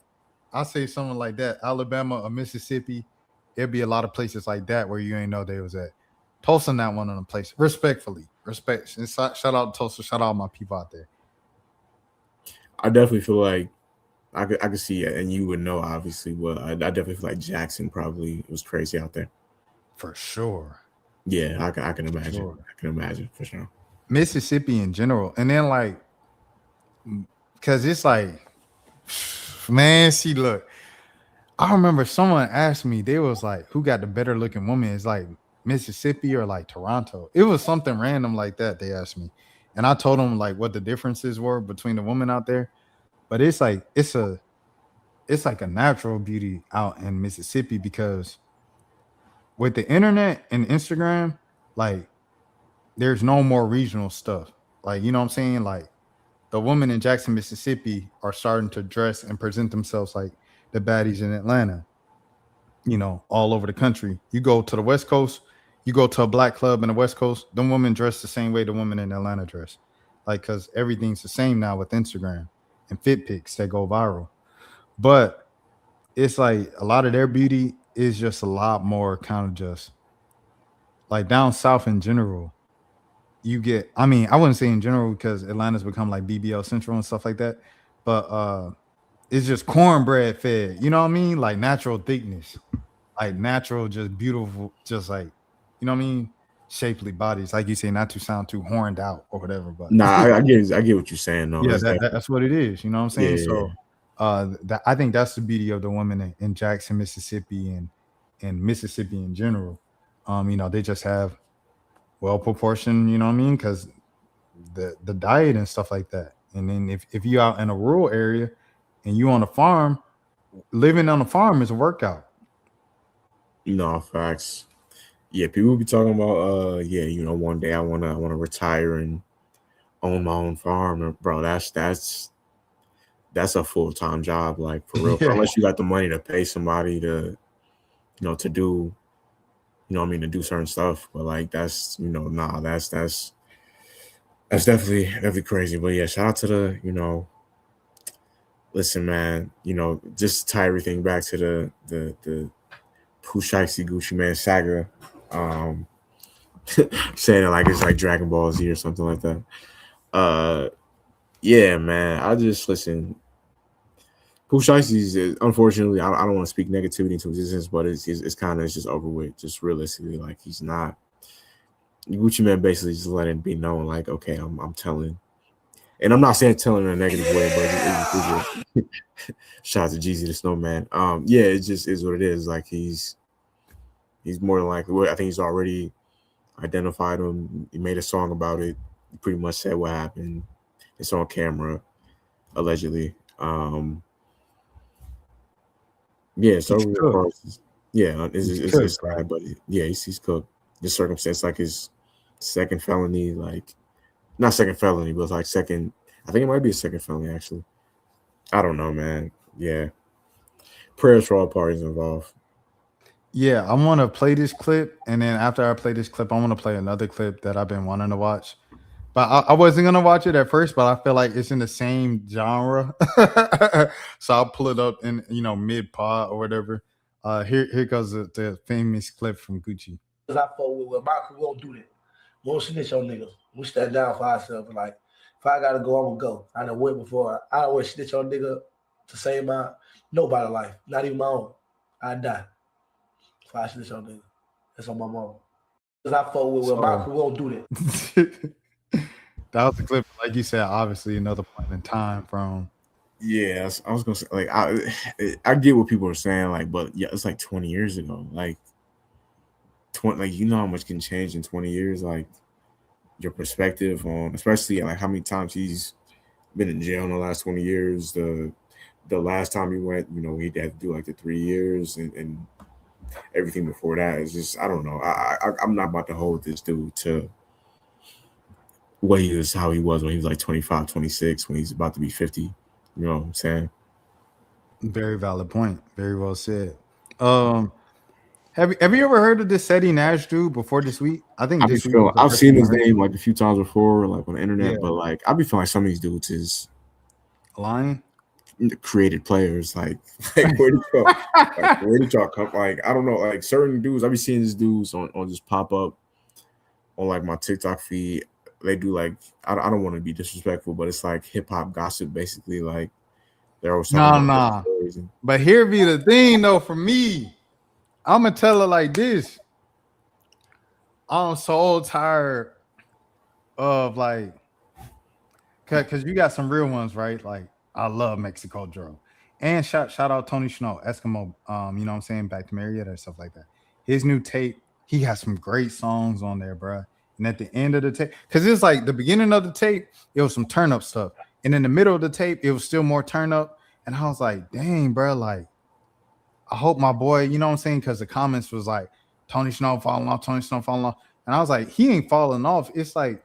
I say something like that, Alabama or Mississippi. There'd be a lot of places like that where you ain't know they was at. Tulsa, not one of them places. Respectfully, respect. And shout out to Tulsa. Shout out my people out there. I definitely feel like I could see it, and you would know obviously. Well, I definitely feel like Jackson probably was crazy out there. For sure. Yeah, I can imagine. Sure. I can imagine for sure. Mississippi in general, and then like, because it's like, man, see, look, I remember someone asked me, they was like, who got the better looking woman? It's like Mississippi or like Toronto. It was something random like that. They asked me, and I told them like what the differences were between the women out there. But it's like it's like a natural beauty out in Mississippi because with the internet and Instagram, like there's no more regional stuff. Like, you know what I'm saying? Like the women in Jackson, Mississippi are starting to dress and present themselves like the baddies in Atlanta, you know, all over the country. You go to the West Coast, you go to a black club in the West Coast, them women dress the same way the women in Atlanta dress. Like, because everything's the same now with Instagram and fit pics that go viral. But it's like a lot of their beauty is just a lot more kind of just like down south in general. You get, I mean, I wouldn't say in general because Atlanta's become like BBL Central and stuff like that, but it's just cornbread fed, you know what I mean? Like natural thickness, like natural, just beautiful, just like, you know what I mean? Shapely bodies, like you say, not to sound too horned out or whatever, but I get what you're saying though. Yeah, that's what it is, you know what I'm saying? Yeah. So I think that's the beauty of the women in Jackson, Mississippi, and Mississippi in general. You know, they just have well proportioned, you know what I mean? Because the diet and stuff like that. And then if you're out in a rural area and you on a farm, living on a farm is a workout. No, facts. Yeah, people be talking about yeah, you know, one day I wanna retire and own my own farm. And bro, that's a full-time job, like for real. Yeah. Unless you got the money to pay somebody to, you know, to do, you know what I mean, to do certain stuff. But like that's, you know, nah, that's definitely crazy. But yeah, shout out to the, you know, listen, man, you know, just tie everything back to the Pooh Shiesty Gucci Mane saga. Saying it like it's like Dragon Ball Z or something like that. Yeah, man, I just listen. Pooh Shiesty's is unfortunately, I don't want to speak negativity into existence, but it's kind of just over with. Just realistically, like he's not. Gucci Mane basically just letting it be known, like, okay, I'm telling, and I'm not saying telling in a negative way, but shout out to Jeezy the Snowman. Yeah, it just is what it is. Like he's more than likely. I think he's already identified him. He made a song about it. He pretty much said what happened. It's on camera, allegedly. Yeah, so yeah, it's sad, but yeah, he's cooked. The circumstance, like his second felony, like not second felony, but like second. I think it might be a second felony actually. I don't know, man. Yeah, prayers for all parties involved. Yeah, I want to play this clip, and then after I play this clip, I want to play another clip that I've been wanting to watch. But I wasn't gonna watch it at first, but I feel like it's in the same genre, so I'll pull it up in mid pod or whatever. Here goes the famous clip from Gucci. I fought with Michael, we don't do that. We don't snitch on niggas. We stand down for ourselves. Like, if I gotta go, I'm gonna go. I done went before. I don't want to snitch on nigga to save nobody's life, not even my own. I die if I snitch on nigga. That's on my mom. I fought with Michael, we don't do that. That was the clip, like you said, obviously another point in time from. Yeah, I was gonna say, like, I get what people are saying, like, but yeah, it's like 20 years ago. Like, 20, like, you know how much can change in 20 years, like your perspective on, especially like how many times he's been in jail in the last 20 years. The last time he went, he had to do like the 3 years, and everything before that is just, I don't know. I'm not about to hold this dude to how he was when he was like 25, 26, when he's about to be 50. You know what I'm saying? Very valid point. Very well said. Have you ever heard of this Seti Nash dude before this week? I think this week. I've seen his name like a few times before, like on the internet, but like I be feeling like some of these dudes is lying. Created players, like where did y'all, where did y'all come? Like, I don't know, like certain dudes, I be seeing these dudes on just pop up on like my TikTok feed. They do like, I don't want to be disrespectful, but it's like hip hop gossip, basically. Like they're always talking about stories. But here be the thing though, for me, I'm gonna tell her like this. I'm so tired of like, cause you got some real ones, right? Like I love Mexico Joe. And shout out Tony Snow, Eskimo, you know what I'm saying, Back to Marietta and stuff like that. His new tape, he has some great songs on there, bro. And at the end of the tape, because it's like the beginning of the tape, it was some turn up stuff. And in the middle of the tape, it was still more turn up. And I was like, dang, bro, like, I hope my boy, you know what I'm saying? Because the comments was like, Tony Snow falling off, Tony Snow falling off. And I was like, he ain't falling off. It's like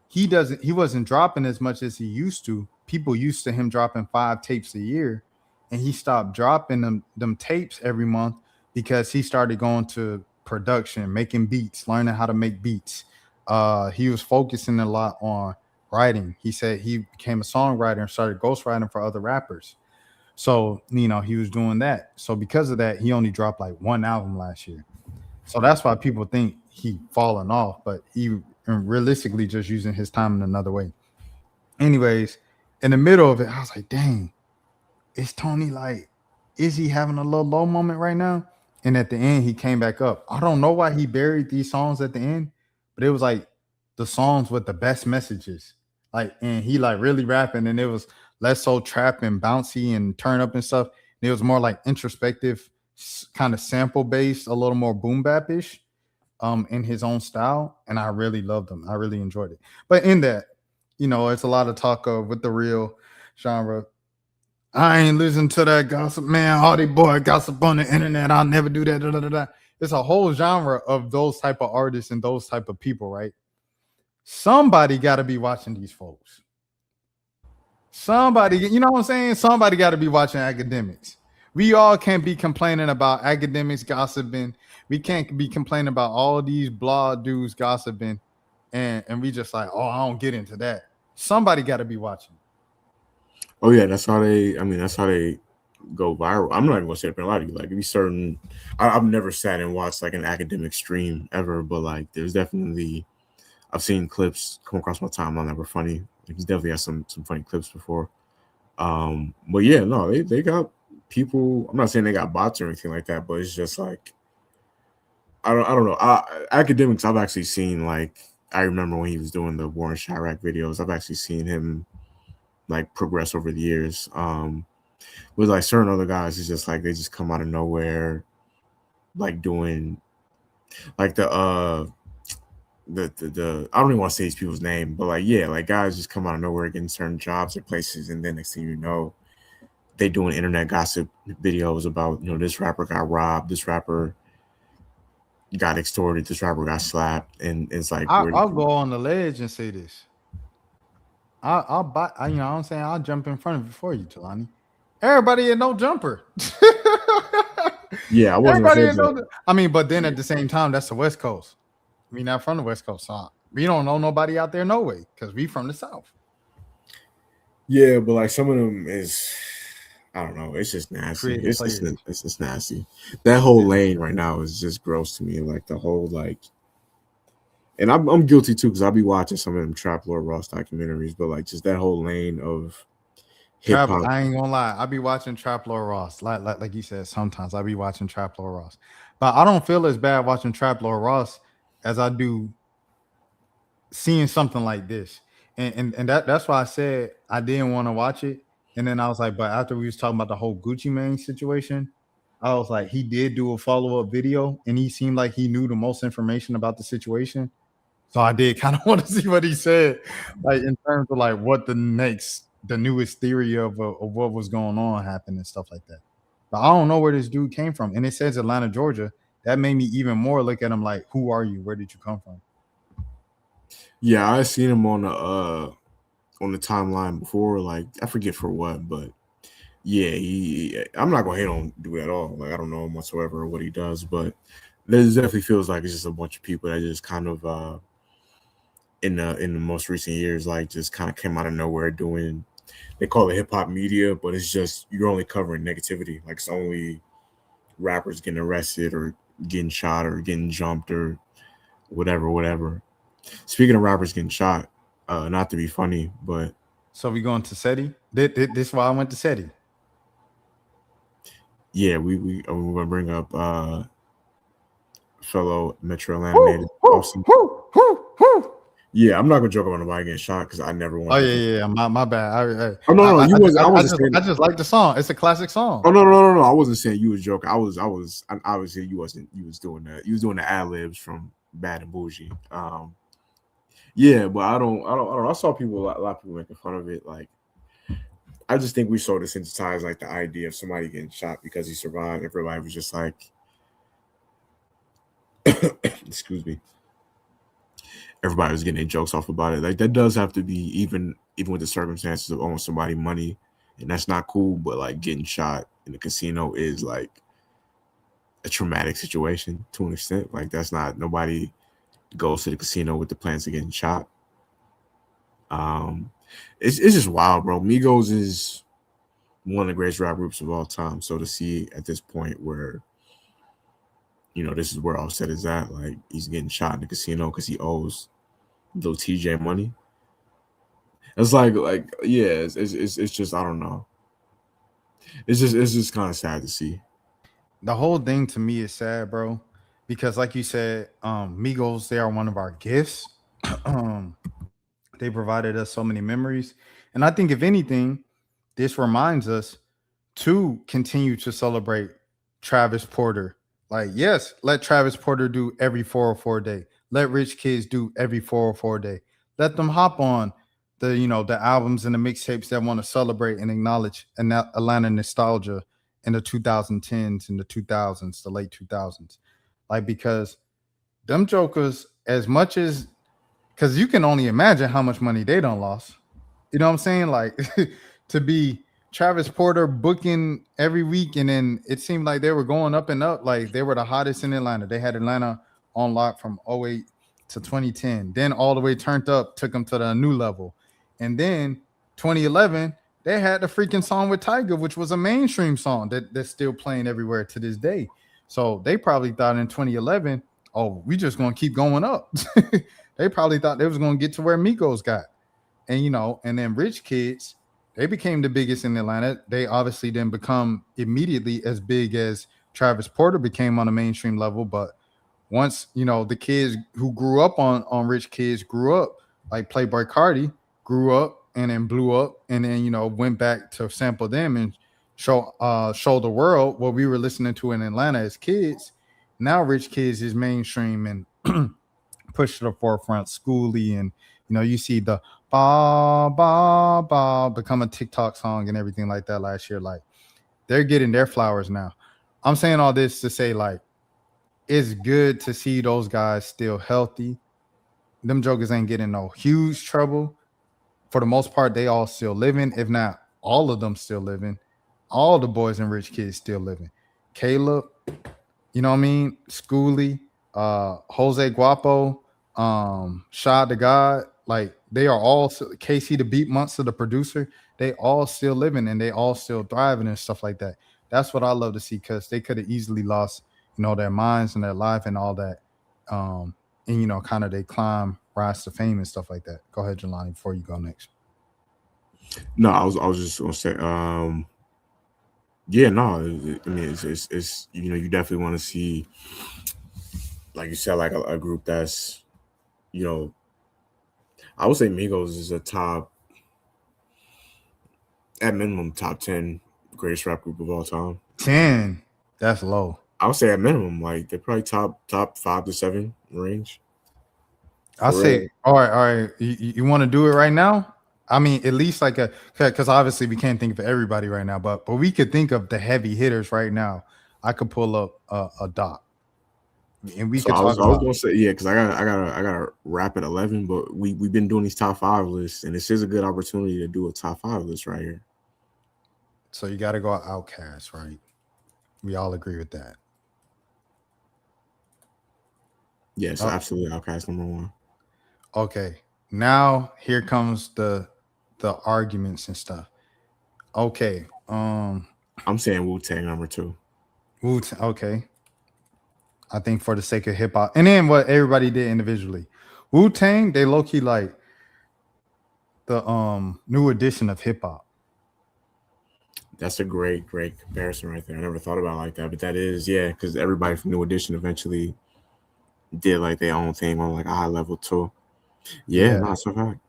he wasn't dropping as much as he used to. People used to him dropping 5 tapes a year, and he stopped dropping them tapes every month because he started going to production, making beats, learning how to make beats. He was focusing a lot on writing. He said he became a songwriter and started ghostwriting for other rappers. So, he was doing that. So because of that, he only dropped like 1 album last year. So that's why people think he fallen off, but he realistically just using his time in another way. Anyways, in the middle of it, I was like, dang, is Tony like, is he having a little low moment right now? And at the end, he came back up. I don't know why he buried these songs at the end, but it was like the songs with the best messages. Like, and he like really rapping, and it was less so trap and bouncy and turn up and stuff. And it was more like introspective, kind of sample based, a little more boom bap-ish in his own style. And I really loved him. I really enjoyed it. But in that, it's a lot of talk of with the real genre. I ain't listen to that gossip, man. Hardy boy gossip on the internet. I'll never do that. Da, da, da, da. It's a whole genre of those type of artists and those type of people, right? Somebody got to be watching these folks. Somebody, you know what I'm saying? Somebody got to be watching academics. We all can't be complaining about academics gossiping. We can't be complaining about all these blog dudes gossiping, and we just like, oh, I don't get into that. Somebody got to be watching. Oh yeah, that's how they go viral. I'm not even gonna say it, but a lot of you, like, if you certain, I've never sat and watched like an academic stream ever, but like there's definitely, I've seen clips come across my timeline that were funny. Like, he's definitely had some funny clips before. But yeah, no, they got people. I'm not saying they got bots or anything like that, but it's just like, I don't know. Academics, I've actually seen, like, I remember when he was doing the War in Chirac videos, I've actually seen him like progress over the years. With like certain other guys, it's just like they just come out of nowhere, like doing like the I don't even want to say these people's name, but like, yeah, like guys just come out of nowhere getting certain jobs or places, and then next thing you know, they doing internet gossip videos about, this rapper got robbed, this rapper got extorted, this rapper got slapped, and it's like, I'll go on the ledge and say this. I'll buy, you know what I'm saying? I'll jump in front of it for you, Talani. Everybody in no jumper. Yeah, I wasn't a Everybody fan in of no. I mean, but then at the same time, that's the West Coast. We not from the West Coast, so we don't know nobody out there no way because we from the South. Yeah, but like some of them is, I don't know. It's just nasty. Creative players. It's just nasty. That whole lane right now is just gross to me. Like the whole like, and I'm guilty too because I'll be watching some of them Trap Lord Ross documentaries, but like just that whole lane of hip Trap, hop. I ain't gonna lie. I be watching Trap Lord Ross. Like you said, sometimes I be watching Trap Lord Ross. But I don't feel as bad watching Trap Lord Ross as I do seeing something like this. And that's why I said I didn't want to watch it. And then I was like, but after we was talking about the whole Gucci Mane situation, I was like, he did do a follow-up video and he seemed like he knew the most information about the situation. So I did kind of want to see what he said, like in terms of like what the newest theory of what was going on happened and stuff like that. But I don't know where this dude came from, and it says Atlanta, Georgia. That made me even more look at him like, who are you? Where did you come from? Yeah, I seen him on the timeline before. Like I forget for what, but yeah, I'm not gonna hate on dude at all. Like I don't know him whatsoever or what he does, but there definitely feels like it's just a bunch of people that just kind of in the most recent years, like just kind of came out of nowhere doing. They call it hip hop media, but it's just you're only covering negativity. Like it's only rappers getting arrested or getting shot or getting jumped or whatever. Speaking of rappers getting shot, not to be funny, but So we going to SETI? This is why I went to SETI. yeah, we're gonna bring up fellow Metro Atlanta native Austin. Yeah, I'm not gonna joke about nobody getting shot because I never want. Oh yeah. My bad. Oh no, you wasn't. I just like the song. It's a classic song. Oh no. I wasn't saying you was joking. I was. Obviously, you wasn't. You was doing that. You was doing the ad libs from Bad and Bougie. Yeah, but I don't. I saw people. A lot of people making fun of it. Like, I just think we so desensitized. Like the idea of somebody getting shot because he survived. Everybody was just like, excuse me. Everybody was getting their jokes off about it. Like that does have to be even with the circumstances of owing somebody money, and that's not cool. But like getting shot in the casino is like a traumatic situation to an extent. Like that's not nobody goes to the casino with the plans of getting shot. It's just wild, bro. Migos is one of the greatest rap groups of all time. So to see at this point where this is where Offset is at. Like he's getting shot in the casino because he owes little TJ money. It's like yeah, it's just I don't know. It's just kind of sad to see. The whole thing to me is sad, bro, because like you said, Migos, they are one of our gifts. They provided us so many memories, and I think if anything, this reminds us to continue to celebrate Travis Porter. Like, yes, let Travis Porter do every 404 day. Let Rich Kids do every 404 day. Let them hop on the albums and the mixtapes that want to celebrate and acknowledge Atlanta nostalgia in the 2010s and the 2000s, the late 2000s. Like, because them jokers, as much as, because you can only imagine how much money they done lost. You know what I'm saying? Like, to be Travis Porter booking every week, and then it seemed like they were going up and up. Like they were the hottest in Atlanta. They had Atlanta on lock from 08 to 2010. Then all the way turned up, took them to the new level. And then 2011, they had the freaking song with Tyga, which was a mainstream song that's still playing everywhere to this day. So they probably thought in 2011, oh, we just going to keep going up. They probably thought they was going to get to where Migos got. And then Rich Kids, they became the biggest in Atlanta. They obviously didn't become immediately as big as Travis Porter became on a mainstream level. But once, the kids who grew up on Rich Kids grew up, like Playboy Cardi grew up and then blew up and then, went back to sample them and show the world what we were listening to in Atlanta as kids. Now Rich Kids is mainstream and pushed to the forefront, Schoolie, and you see the ba ba ba become a TikTok song and everything like that last year. Like they're getting their flowers now. I'm saying all this to say, like, it's good to see those guys still healthy. Them jokers ain't getting no huge trouble. For the most part, they all still living, if not all of them still living. all the boys and rich kids still living. Caleb, you know what I mean? Schoolie, Jose Guapo, Shad the God, like they are all Casey the Beat Monster, the producer, they all still living and they all still thriving and stuff like that. That's what I love to see because they could have easily lost, their minds and their life and all that. And kind of they climb, rise to fame and stuff like that. Go ahead, Jelani, before you go next. No, I was just gonna say, yeah, no, I mean, it's you definitely want to see, like you said, like a group that's, I would say Migos is a top, at minimum, top 10 greatest rap group of all time. 10, that's low. I would say at minimum, like they're probably top 5 to 7 range. I say, all right. You want to do it right now? I mean, at least like because obviously we can't think of everybody right now, but we could think of the heavy hitters right now. I could pull up a doc, and we could talk. I was gonna say, yeah, because I gotta wrap at 11, but we've been doing these top 5 lists, and this is a good opportunity to do a top 5 list right here. So you got to go Outkast, right? We all agree with that. Yes, absolutely. Outkast number 1. Okay, now here comes the arguments and stuff. Okay, I'm saying Wu-Tang number 2. Wu-Tang, okay. I think for the sake of hip hop, and then what everybody did individually, Wu-Tang, they low key like the new edition of hip hop. That's a great comparison right there. I never thought about it like that, but that is, yeah, because everybody from New Edition eventually did like their own thing on like a high level too. Yeah. No, that's a fact.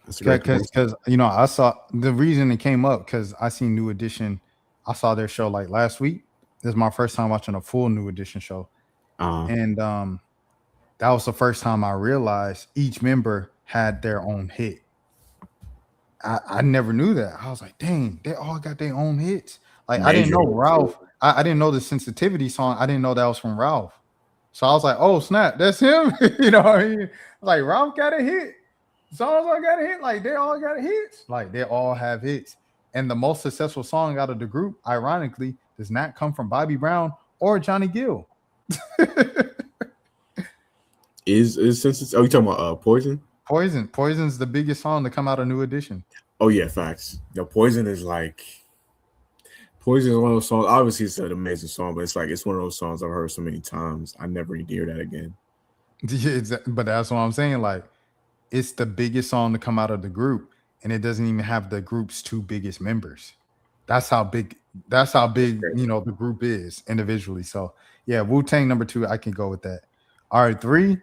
That's a great because I saw the reason it came up because I seen New Edition. I saw their show like last week. This is my first time watching a full New Edition show, and that was the first time I realized each member had their own hit. I never knew that. I was like, dang, they all got their own hits. Like I didn't know Ralph. I didn't know the Sensitivity song. I didn't know that was from Ralph. So I was like, oh snap, that's him. You know what I mean? Like Ralph got a hit. Songs I got a hit. Like they all got hits. Like they all have hits. And the most successful song out of the group, ironically, does not come from Bobby Brown or Johnny Gill. Is you talking about Poison? Poison's the biggest song to come out of New Edition. Oh yeah, facts. Poison is one of those songs. Obviously, it's an amazing song, but it's one of those songs I've heard so many times. I never need to hear that again. Yeah, but that's what I'm saying. Like, it's the biggest song to come out of the group, and it doesn't even have the group's 2 biggest members. That's how big the group is individually. So yeah, Wu-Tang number 2, I can go with that. All right, 3.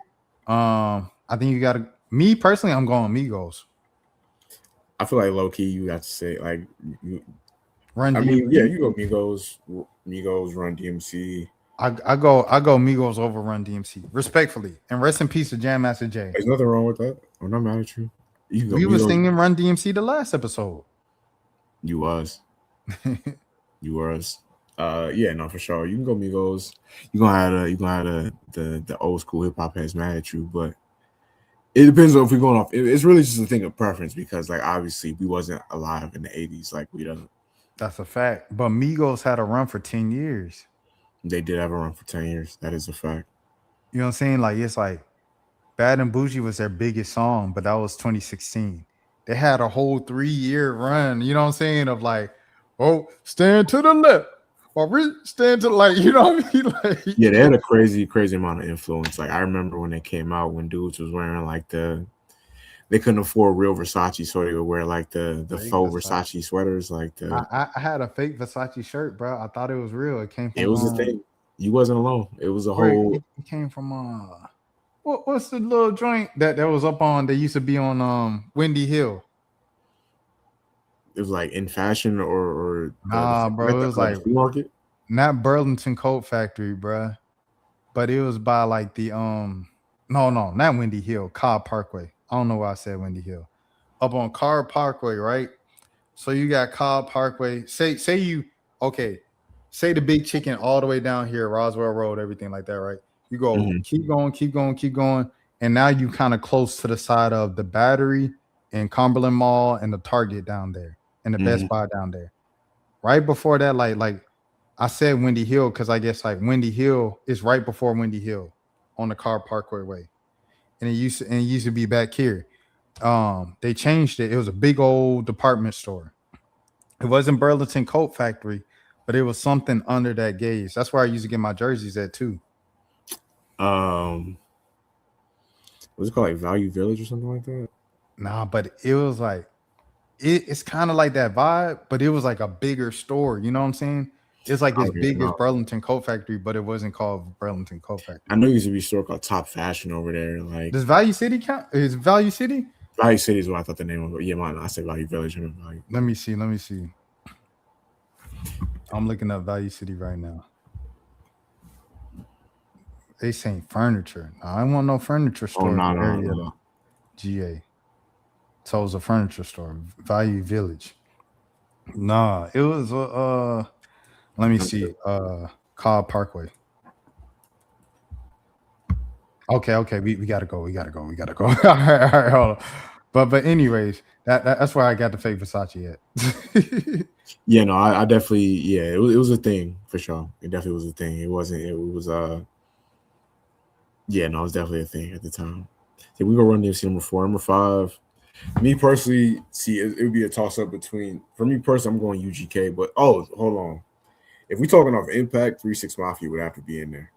I think you gotta. Me personally, I'm going Migos. I feel like low key, you got to say like, Run DMC. I mean, yeah, you go Migos, Run DMC. I go Migos over Run DMC, respectfully, and rest in peace to Jam Master Jay. There's nothing wrong with that. I'm not mad at you. We were singing Run DMC the last episode. You was. Yeah, no, for sure. You can go Migos. You gonna have the old school hip hop heads mad at you, but it depends on if we're going off. It's really just a thing of preference because, like, obviously we wasn't alive in the 80s like we done. That's a fact. But Migos had a run for 10 years. They did have a run for 10 years. That is a fact. You know what I'm saying? Like, it's like Bad and Bougie was their biggest song, but that was 2016. They had a whole 3-year run, you know what I'm saying? Of like, oh, stand to the left. Or stand to you know what I mean? Like, yeah, they had a crazy amount of influence. Like I remember when they came out, when dudes was wearing like they couldn't afford real Versace, so they would wear like the faux Versace sweaters. Like I had a fake Versace shirt, bro. I thought it was real. It came from it was a thing. You wasn't alone. It was a whole. It came from what's the little joint that was up on? They used to be on Windy Hill. It was like In Fashion or bro. It was like market. Not Burlington Coat Factory, bro. But it was by like the no, not Windy Hill, Cobb Parkway. I don't know why I said Windy Hill. Up on Cobb Parkway, right? So you got Cobb Parkway. Say the Big Chicken all the way down here, Roswell Road, everything like that, right? You go keep going, and now you kind of close to the side of the Battery and Cumberland Mall and the Target down there and the Best Buy down there, right before that, like I said Windy Hill because I guess like Windy Hill is right before Windy Hill on the Car Parkway way. And it used to be back here. They changed it. It was a big old department store. It wasn't Burlington Coat Factory, but it was something under that gauge. That's where I used to get my jerseys at too. What's it called, like Value Village or something like that? Nah, but it was like it's kind of like that vibe, but it was like a bigger store. You know what I'm saying? It's like as big as Burlington Coat Factory, but it wasn't called Burlington Coat Factory. I know there used to be a store called Top Fashion over there. Like, does Value City count? Is Value City? Value City is what I thought the name was. Yeah, I said Value Village. Value. Let me see. I'm looking up Value City right now. They saying furniture. I don't want no furniture store. No. GA. So it was a furniture store. Value Village. Nah, it was let me see. Cobb Parkway. Okay. We gotta go. All right, hold on. But anyways, that's where I got the fake Versace at. Yeah, no, I definitely, yeah, it was a thing for sure. It definitely was a thing. It was yeah, no, it was definitely a thing at the time. Yeah, we go run DMC number 4. Number 5. Me personally, see, it would be a toss up between, for me personally, I'm going UGK, but hold on. If we're talking off Impact, 3 6 Mafia would have to be in there.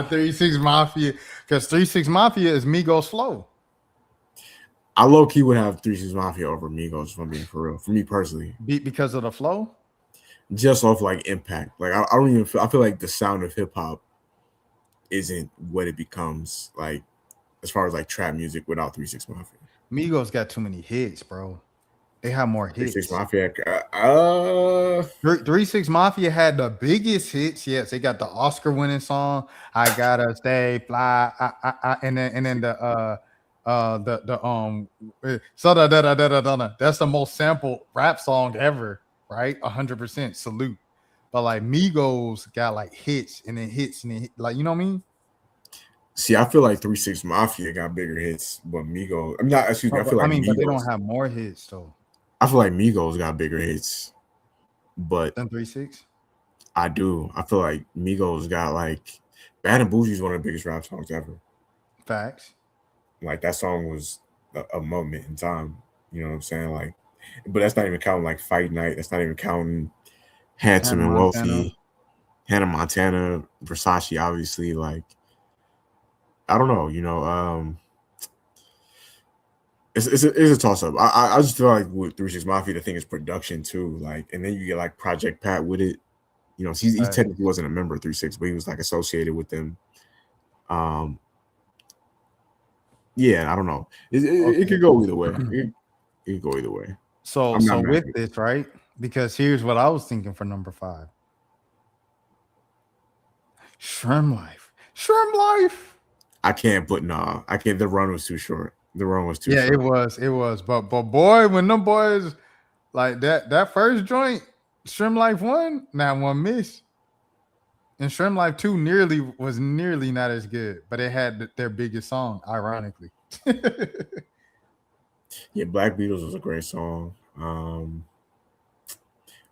3 6 Mafia, because 3 6 Mafia is Migos flow. I low key would have 3 6 Mafia over Migos, if I'm being for real. For me personally, because of the flow, just off like Impact. Like I don't even feel. I feel like the sound of hip hop isn't what it becomes. Like as far as like trap music without 3 6 Mafia. Migos got too many hits, bro. They have more hits. 3 6 Mafia. 3 6 Mafia had the biggest hits. Yes, they got the Oscar-winning song "I Gotta Stay Fly," and then the that's the most sampled rap song ever, right? 100% salute. But like Migos got like hits and then hits and then like, you know what I mean? See, I feel like 3 6 Mafia got bigger hits, but Migos. I'm not. Excuse me. I feel like Migos, but they don't have more hits though. I feel like Migos got bigger hits, but than 3 6. I do. I feel like Migos got like Bad and Bougie is one of the biggest rap songs ever. Facts. Like that song was a moment in time. You know what I'm saying? Like, but that's not even counting like Fight Night. That's not even counting Handsome and Wealthy, Hannah Montana, Versace. Obviously, like I don't know. You know, it's a toss up. I just feel like with 3 6 Mafia, the thing is production too. Like, and then you get like Project Pat with it. You know, he technically wasn't a member of 3 6, but he was like associated with them. Yeah, I don't know. It could go either way. It could go either way. So with this, right? Because here's what I was thinking for number 5. Shrimp Life. I can't put I can't. The run was too short. Short. It was. But boy, when them boys like that first joint, Shrimp Life 1, not one miss. And Shrimp Life 2 was nearly not as good, but it had their biggest song, ironically. Yeah, Black Beatles was a great song.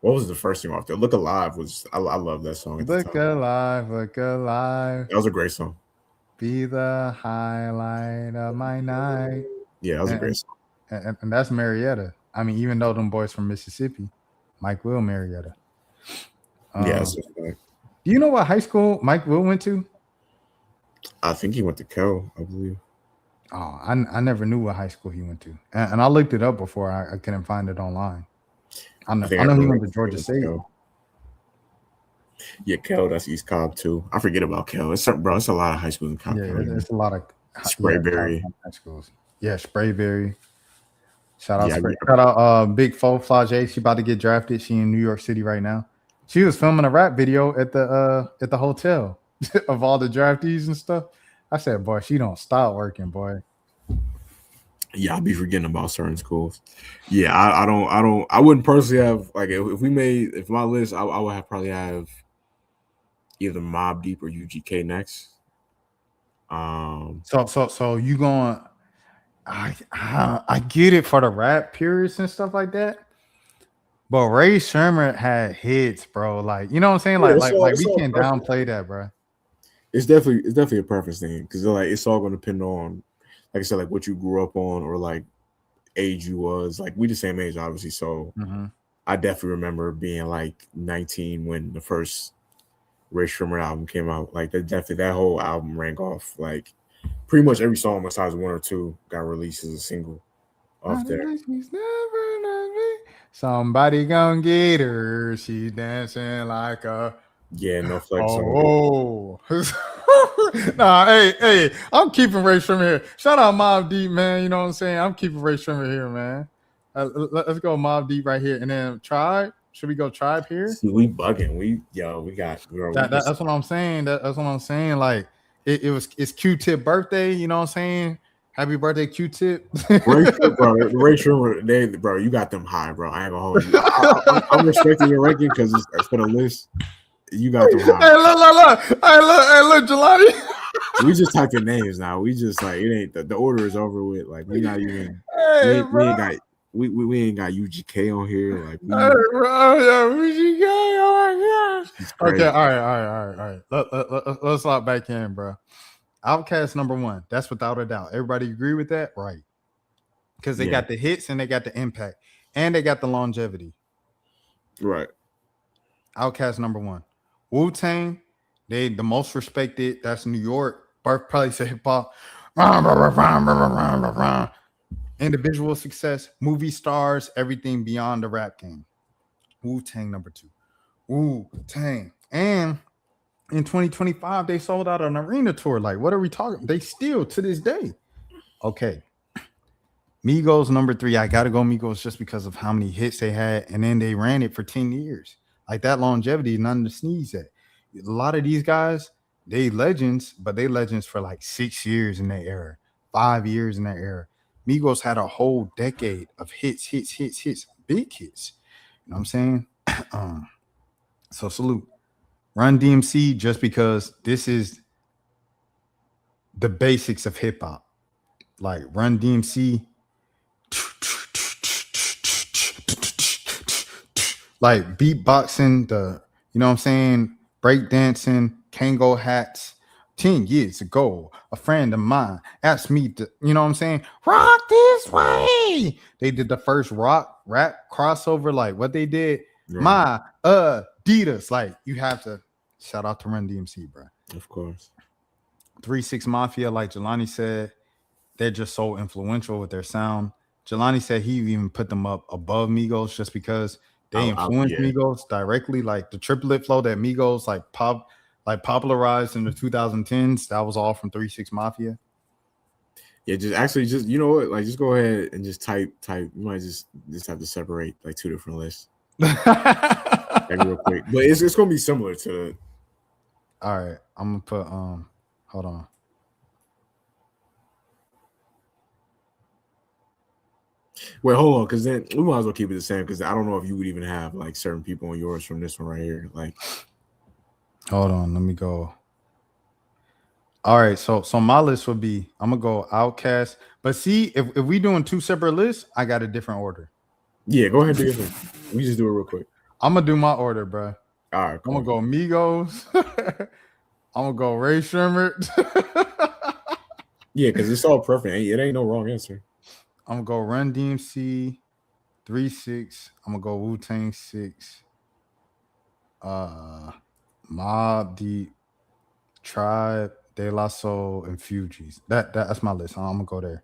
What was the first thing off there? Look Alive was I love that song. Look Alive. That was a great song. Be the highlight of my night. Yeah, that was a great song. And that's Marietta. I mean, even though them boys from Mississippi, Mike Will Marietta. Yeah, that's right. Do you know what high school Mike Will went to? I think he went to Cal, I believe. Oh, I never knew what high school he went to. And I looked it up before. I couldn't find it online. I know he went to Georgia State. Yeah, Cal, that's East Cobb too. I forget about Cal. It's a lot of high schools in Cobb. Yeah, it's a lot of Sprayberry. High schools. Yeah, Sprayberry. Shout out Big Fo Flage. She about to get drafted. She in New York City right now. She was filming a rap video at the hotel of all the draftees and stuff. I said, boy, she don't stop working, boy. Yeah, I'll be forgetting about certain schools. Yeah, I wouldn't personally have like if my list, I would probably have either Mobb Deep or UGK next. So you going? I get it for the rap purists and stuff like that, But Ray Sherman had hits, bro. Like, you know what I'm saying? Like, we can't downplay that, bro. It's definitely a preference thing because like it's all going to depend on, like I said, like what you grew up on or like age you was. Like we the same age, obviously. So I definitely remember being like 19 when the first Ray Sherman album came out. Like that whole album rang off. Like pretty much every song besides one or two got released as a single off there. Somebody gonna get her. She's dancing like a No flex. Oh, nah, hey, I'm keeping Ray Sherman here. Shout out Mobb Deep, man. You know what I'm saying? I'm keeping Ray Sherman here, man. Let's go Mobb Deep right here, and then Tribe. Should we go Tribe here? See, we bugging. We got. That's what I'm saying. That's what I'm saying. Like it's Q-Tip birthday. You know what I'm saying? Happy birthday, Q-Tip. Ray Sherman, bro, you got them high, bro. I ain't gonna hold you. I'm respecting your ranking because it's for the list. You got them high. Hey, look, Jelani. We just typing names now. We just like it ain't the order is over with. Like we not even. We ain't got UGK on here. Like UGK. Oh my gosh. Okay, all right. Let's lock back in, bro. Outkast number 1. That's without a doubt. Everybody agree with that, right? Because they got the hits and they got the impact and they got the longevity. Right. Outkast number 1. Wu-Tang, they the most respected. That's New York. Birthplace of hip hop. Individual success, movie stars, everything beyond the rap game. Wu-Tang number 2. Wu-Tang. And in 2025, they sold out an arena tour. Like, what are we talking? They still to this day. Okay. Migos number 3. I gotta go Migos just because of how many hits they had, and then they ran it for 10 years. Like that longevity, nothing to sneeze at. A lot of these guys, they legends, but they legends for like 6 years in their era, 5 years in their era. Migos had a whole decade of hits, big hits. You know what I'm saying? So salute. Run DMC just because this is the basics of hip hop. Like Run DMC, like beatboxing, you know what I'm saying? Breakdancing, Kango hats. 10 years ago, a friend of mine asked me to, you know what I'm saying? Rock this way. They did the first rap crossover, like what they did. Right. My Adidas, like you have to shout out to Run DMC, bro. Of course. 3 6 Mafia, like Jelani said, they're just so influential with their sound. Jelani said he even put them up above Migos just because they influenced Migos directly, like the triplet flow that Migos popularized in the 2010s. That was all from 3 6 Mafia. Yeah, just you know what? Like, just go ahead and just type. You might just have to separate like 2 different lists. Like, real quick, but it's gonna be similar to. All right, I'm gonna put hold on. Wait, hold on, because then we might as well keep it the same. Because I don't know if you would even have like certain people on yours from this one right here. Like, hold on, let me go. All right, so my list would be I'm gonna go Outkast, but see if we doing 2 separate lists, I got a different order. Yeah, go ahead and do your thing. We just do it real quick. I'm gonna do my order, bro. All right, cool. I'm gonna go Migos. I'm gonna go Ray Sherman. Yeah, because it's all perfect. It ain't no wrong answer. I'm gonna go Run DMC 3 6. I'm gonna go Wu-Tang 6. Mobb Deep, Tribe, De La Soul, and Fugees. That's my list. I'm gonna go there.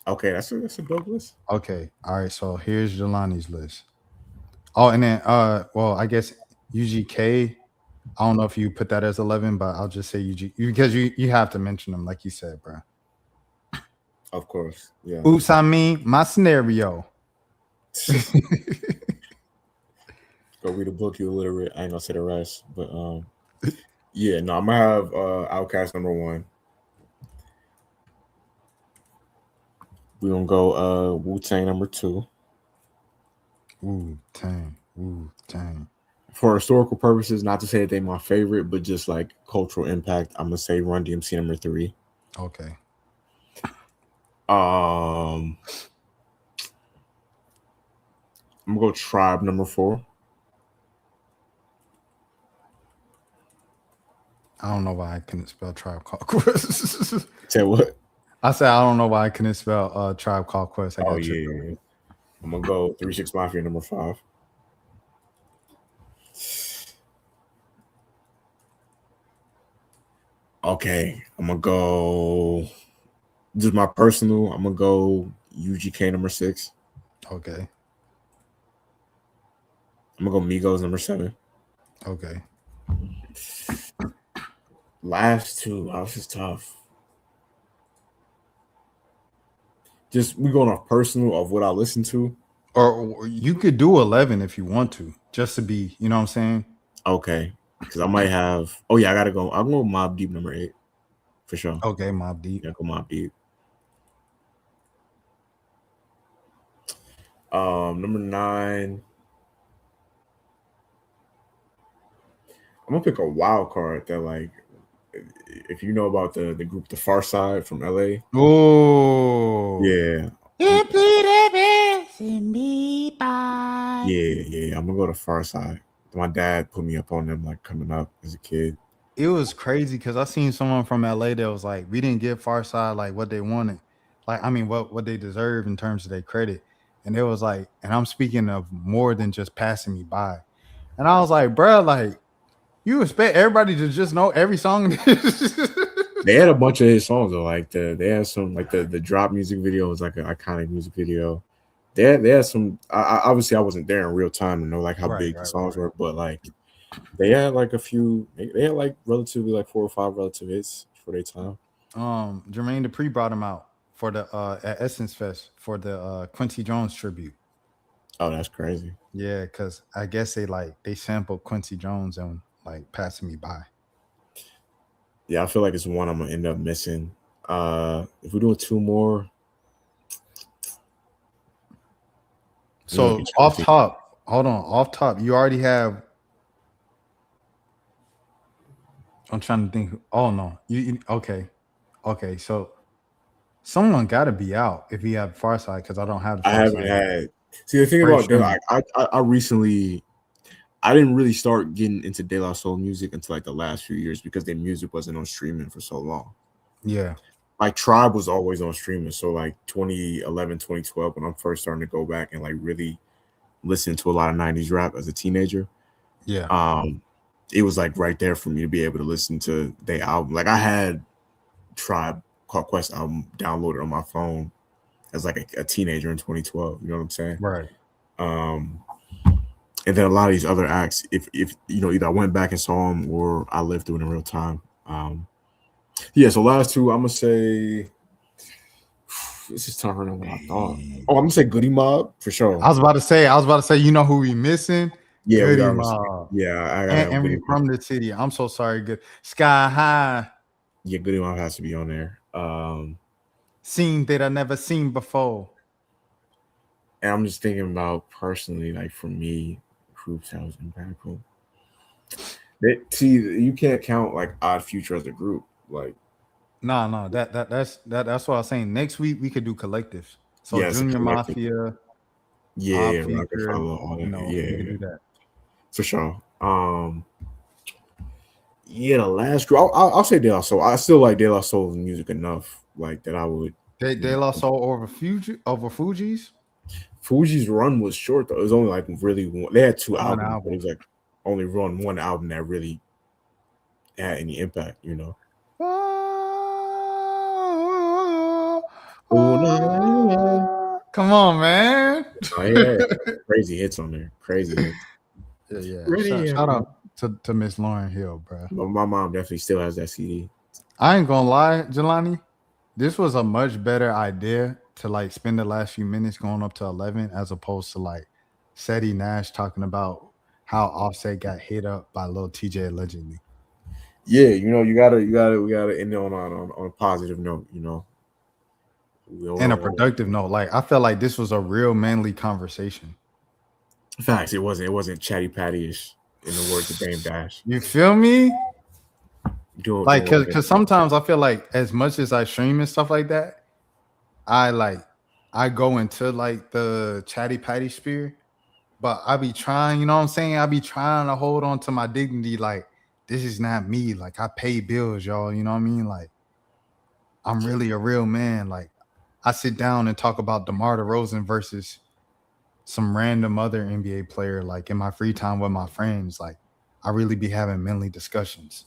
Okay, that's a dope list. Okay, all right. So here's Jelani's list. Oh, and then well, I guess UGK. I don't know if you put that as 11, but I'll just say UG because you have to mention them, like you said, bro. Of course, yeah. Oops, I mean my scenario. Go read a book, you illiterate. I ain't gonna say the rest, but yeah, no, I'm gonna have Outkast number 1. We're gonna go Wu-Tang number 2. Wu-Tang. For historical purposes, not to say that they're my favorite, but just like cultural impact, I'm gonna say Run DMC number 3. Okay. I'm gonna go Tribe number 4. I don't know why I couldn't spell Tribe Called Quest. Say what? I said I don't know why I couldn't spell Tribe Called Quest. I got Yeah. I'm gonna go 3 6 Mafia number 5. Okay, I'm gonna go. Just my personal. I'm gonna go UGK number 6. Okay. I'm gonna go Migos number 7. Okay. Last 2. Oh, this is tough. Just we going off personal of what I listen to. Or you could do 11 if you want to, just to be, you know what I'm saying? Okay, because I might have. Oh yeah, I gotta go. I'm going Mobb Deep number 8 for sure. Okay, Mobb Deep. Yeah, go Mobb Deep. Number 9. I'm gonna pick a wild card that, like, if you know about the group The Far Side from LA. Oh Yeah. Yeah. I'm gonna go to Far Side. My dad put me up on them like coming up as a kid. It was crazy because I seen someone from LA that was like, we didn't give Far Side like what they wanted. Like, I mean, what they deserve in terms of their credit. And it was like, and I'm speaking of more than just passing me by. And I was like, bro, like, you expect everybody to just know every song? They had a bunch of his songs though. Like they had some, like the Drop music video was like an iconic music video. They had some. Obviously I wasn't there in real time to know like how big the songs were, but like they had like a few. They had like relatively like 4 or 5 relative hits for their time. Jermaine Dupri brought him out for the at Essence Fest for the Quincy Jones tribute. Oh, that's crazy. Yeah, because I guess they sampled Quincy Jones and like passing me by. Yeah, I feel like it's one I'm gonna end up missing. If we're doing 2 more. So off top, you already have. I'm trying to think. Oh no, you okay? So someone got to be out if you have Far Side because I don't have. I haven't had. See, the thing about that, I recently, I didn't really start getting into De La Soul music until like the last few years because their music wasn't on streaming for so long. Yeah. Like Tribe was always on streaming. So like 2011, 2012, when I'm first starting to go back and like really listen to a lot of 90s rap as a teenager. Yeah. It was like right there for me to be able to listen to their album. Like I had Tribe Called Quest album downloaded on my phone as like a teenager in 2012. You know what I'm saying? Right. And then a lot of these other acts, if you know, either I went back and saw them or I lived through it in real time. Yeah, so last 2, I'm gonna say this is tougher than what I thought. Oh, I'm gonna say Goody Mob for sure. I was about to say, you know who we missing? Yeah, Goody Mob. Yeah, I got and we from the city. I'm so sorry. Good Sky High. Yeah, Goody Mob has to be on there. Scene that I never seen before. And I'm just thinking about personally, like for me, groups that was impactful. See, you can't count like Odd Future as a group. Like, no, that's what I was saying. Next week we could do collectives. So yeah, Junior Mafia, yeah, Rockefeller, all that. We could do that for sure. Yeah, the last group, I'll say De La Soul. I still like De La Soul's music enough, like that I would. De La Soul over Fugees. Fugees' run was short though. It was only like really one. They had 2 albums, but it was like only run one album that really had any impact, you know. Come on, man. Oh, yeah. Crazy hits on there. Crazy hits. Yeah. Shout out to Miss Lauryn Hill, bro. My mom definitely still has that CD. I ain't gonna lie, Jelani. This was a much better idea to like spend the last few minutes going up to 11 as opposed to like Seti Nash talking about how Offset got hit up by Lil TJ allegedly. Yeah, you know, we gotta end it on a positive note, you know. And a productive note. Like I felt like this was a real manly conversation. Facts, it wasn't chatty patty-ish in the words of Dame Dash. You feel me? Because sometimes I feel like as much as I stream and stuff like that, I go into like the chatty patty sphere, but I be trying, you know what I'm saying? I be trying to hold on to my dignity. Like, this is not me. Like, I pay bills, y'all. You know what I mean? Like, I'm really a real man. Like, I sit down and talk about DeMar DeRozan versus some random other NBA player, like in my free time with my friends. Like, I really be having manly discussions.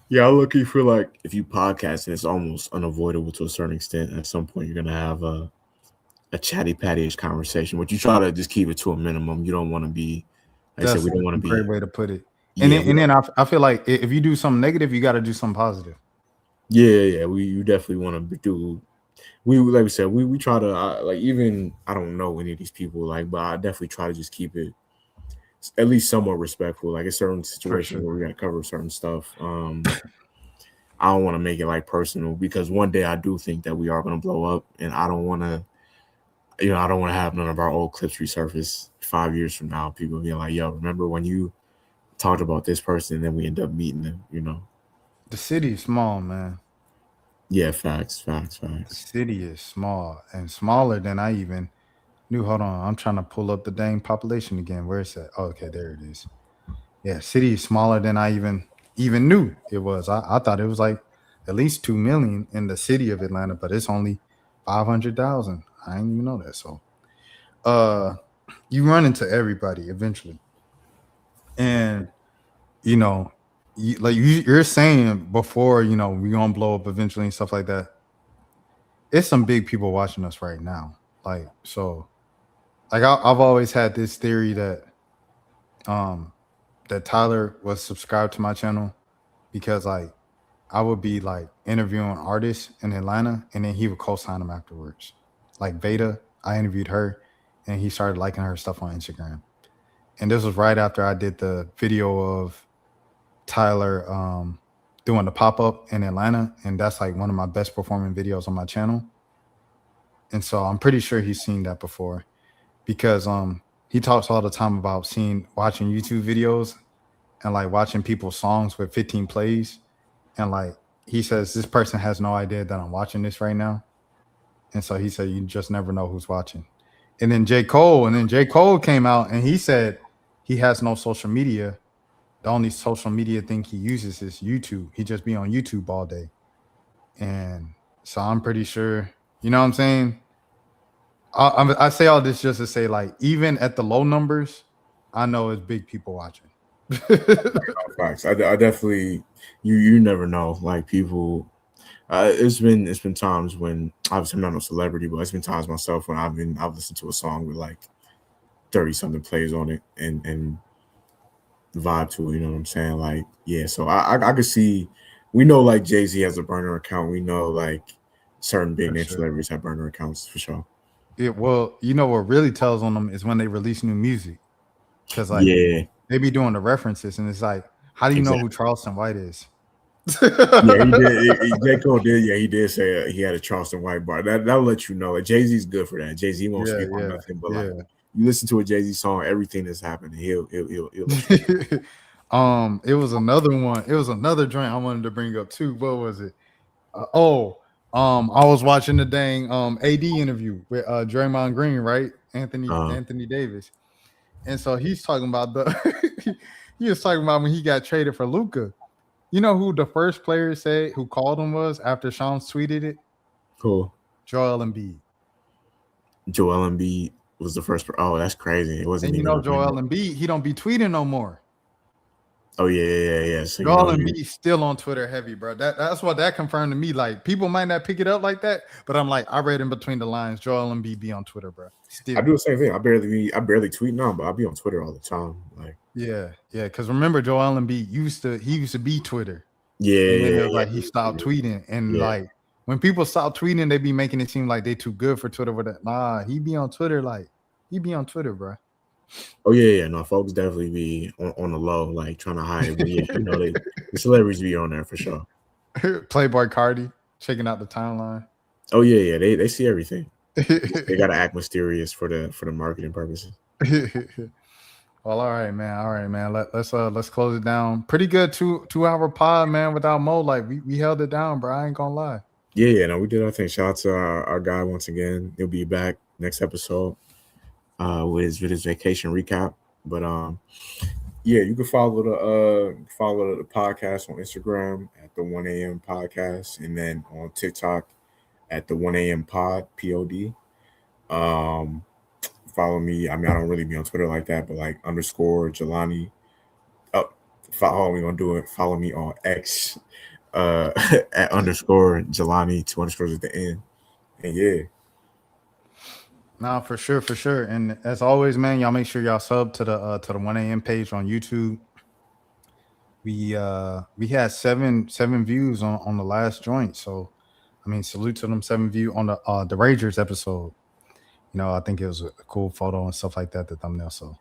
Yeah, I'm looking for like if you podcast, it's almost unavoidable to a certain extent. At some point, you're gonna have a chatty patty-ish conversation, but you try to just keep it to a minimum. You don't want to be, like I said, That's we don't a want to great be. way to put it. And Yeah, then I feel like if you do something negative, you got to do something positive. yeah. You definitely want to do. We like we said, we try to like even I don't know any of these people like, but I definitely try to just keep it at least somewhat respectful. Like in certain For situations sure. where we got to cover certain stuff. I don't want to make it like personal because one day I do think that we are going to blow up, and I don't want to. I don't want to have none of our old clips resurface 5 years from now. People being like, "Yo, remember when you talked about this person and then we end up meeting them?" The city is small, man. Yeah, facts. The city is small and smaller than I even knew. Hold on. I'm trying to pull up the dang population again. Where is that? Oh, okay, there it is. Yeah, city is smaller than I even knew it was. I thought it was like at least 2 million in the city of Atlanta, but it's only 500,000. I didn't even know that. So you run into everybody eventually. And you know, you're saying before, we gonna blow up eventually and stuff like that. It's some big people watching us right now. Like, so like I've always had this theory um that Tyler was subscribed to my channel because like I would be like interviewing artists in Atlanta and then he would co-sign them afterwards. Like Veda, I interviewed her and he started liking her stuff on Instagram. And this was right after I did the video of Tyler doing the pop-up in Atlanta. And that's like one of my best performing videos on my channel. And so I'm pretty sure he's seen that before because he talks all the time about watching YouTube videos and like watching people's songs with 15 plays. And like he says, this person has no idea that I'm watching this right now. And so he said, you just never know who's watching. And then J. Cole came out and he said he has no social media. The only social media thing he uses is YouTube. He just be on YouTube all day. And so I'm pretty sure, you know what I'm saying? I say all this just to say, like, even at the low numbers, I know it's big people watching. Facts. I definitely you never know. Like people, it's been times when obviously I'm not no celebrity, but it's been times myself when I've listened to a song with like 30 something plays on it and vibe to it. You know what I'm saying? Like yeah. So I could see. We know like Jay-Z has a burner account. We know like certain big For name sure. celebrities have burner accounts for sure. Well, what really tells on them is when they release new music. Because like Yeah. they be doing the references and it's like, how do you know who Charleston White is? Yeah, he did. J. Cole did. Yeah, he did say he had a Charleston White bar. That'll let you know. Like Jay-Z's good for that. Jay-Z won't sleep on nothing. But like you listen to a Jay-Z song, everything that's happening, he'll let you know. It was another one. It was another joint I wanted to bring up too. What was it? I was watching the dang AD interview with Draymond Green, right? Anthony Davis. And so he's talking about he was talking about when he got traded for Luka. You know who the first player said who called him was after Sean tweeted it? Cool. Joel Embiid. Joel Embiid was the first. Oh, that's crazy. It wasn't. And Joel Embiid, he don't be tweeting no more. Oh yeah. So Joel Embiid still on Twitter heavy, bro. That's what that confirmed to me. Like people might not pick it up like that, but I'm like, I read in between the lines. Joel Embiid be on Twitter, bro. Still. I do the same thing. I barely tweet now, but I'll be on Twitter all the time. Like yeah. Because remember, Joel Embiid used to be Twitter. Yeah. And then it was like he stopped tweeting, and like when people stop tweeting, they be making it seem like they too good for Twitter. With that, nah, he be on Twitter, bro. Oh yeah. No, folks definitely be on the low, like trying to hide. But yeah, the celebrities be on there for sure. Playboy Cardi checking out the timeline. Oh yeah. They see everything. They gotta act mysterious for the marketing purposes. Well, all right, man. Let's close it down. Pretty good 2-hour pod, man. Without Mo, like we held it down, bro. I ain't gonna lie. Yeah. No, we did our thing. Shout out to our guy once again. He'll be back next episode. with his vacation recap. But yeah, you can follow the podcast on Instagram at the 1 a.m. podcast, and then on TikTok at the 1 a.m. pod pod. Follow me. I mean, I don't really be on Twitter like that, but like underscore Jelani. Oh, follow me on do it. Follow me on X at underscore Jelani, 2 underscores at the end. And yeah. No, for sure. And as always, man, y'all make sure y'all sub to the 1 a.m. page on YouTube. We had seven views on the last joint. So I mean, salute to them 7 views on the Ragers episode. You know, I think it was a cool photo and stuff like that, the thumbnail. So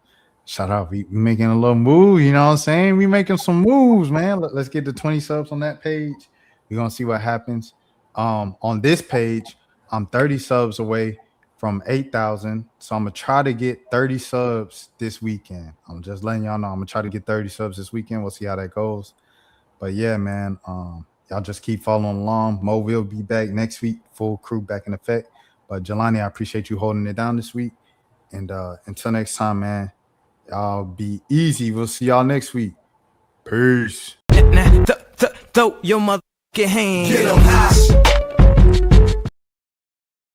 shout out. We making a little move, you know what I'm saying? We making some moves, man. Let's get to 20 subs on that page. We're gonna see what happens. On this page, I'm 30 subs away from 8,000. So I'm gonna try to get 30 subs this weekend. I'm just letting y'all know I'm gonna try to get 30 subs this weekend. We'll see how that goes. But yeah, man, y'all just keep following along. Mo will be back next week, full crew back in effect. But Jelani, I appreciate you holding it down this week. And until next time, man, y'all be easy. We'll see y'all next week. Peace. Now, throw your motherfucking hands. Get 'em high.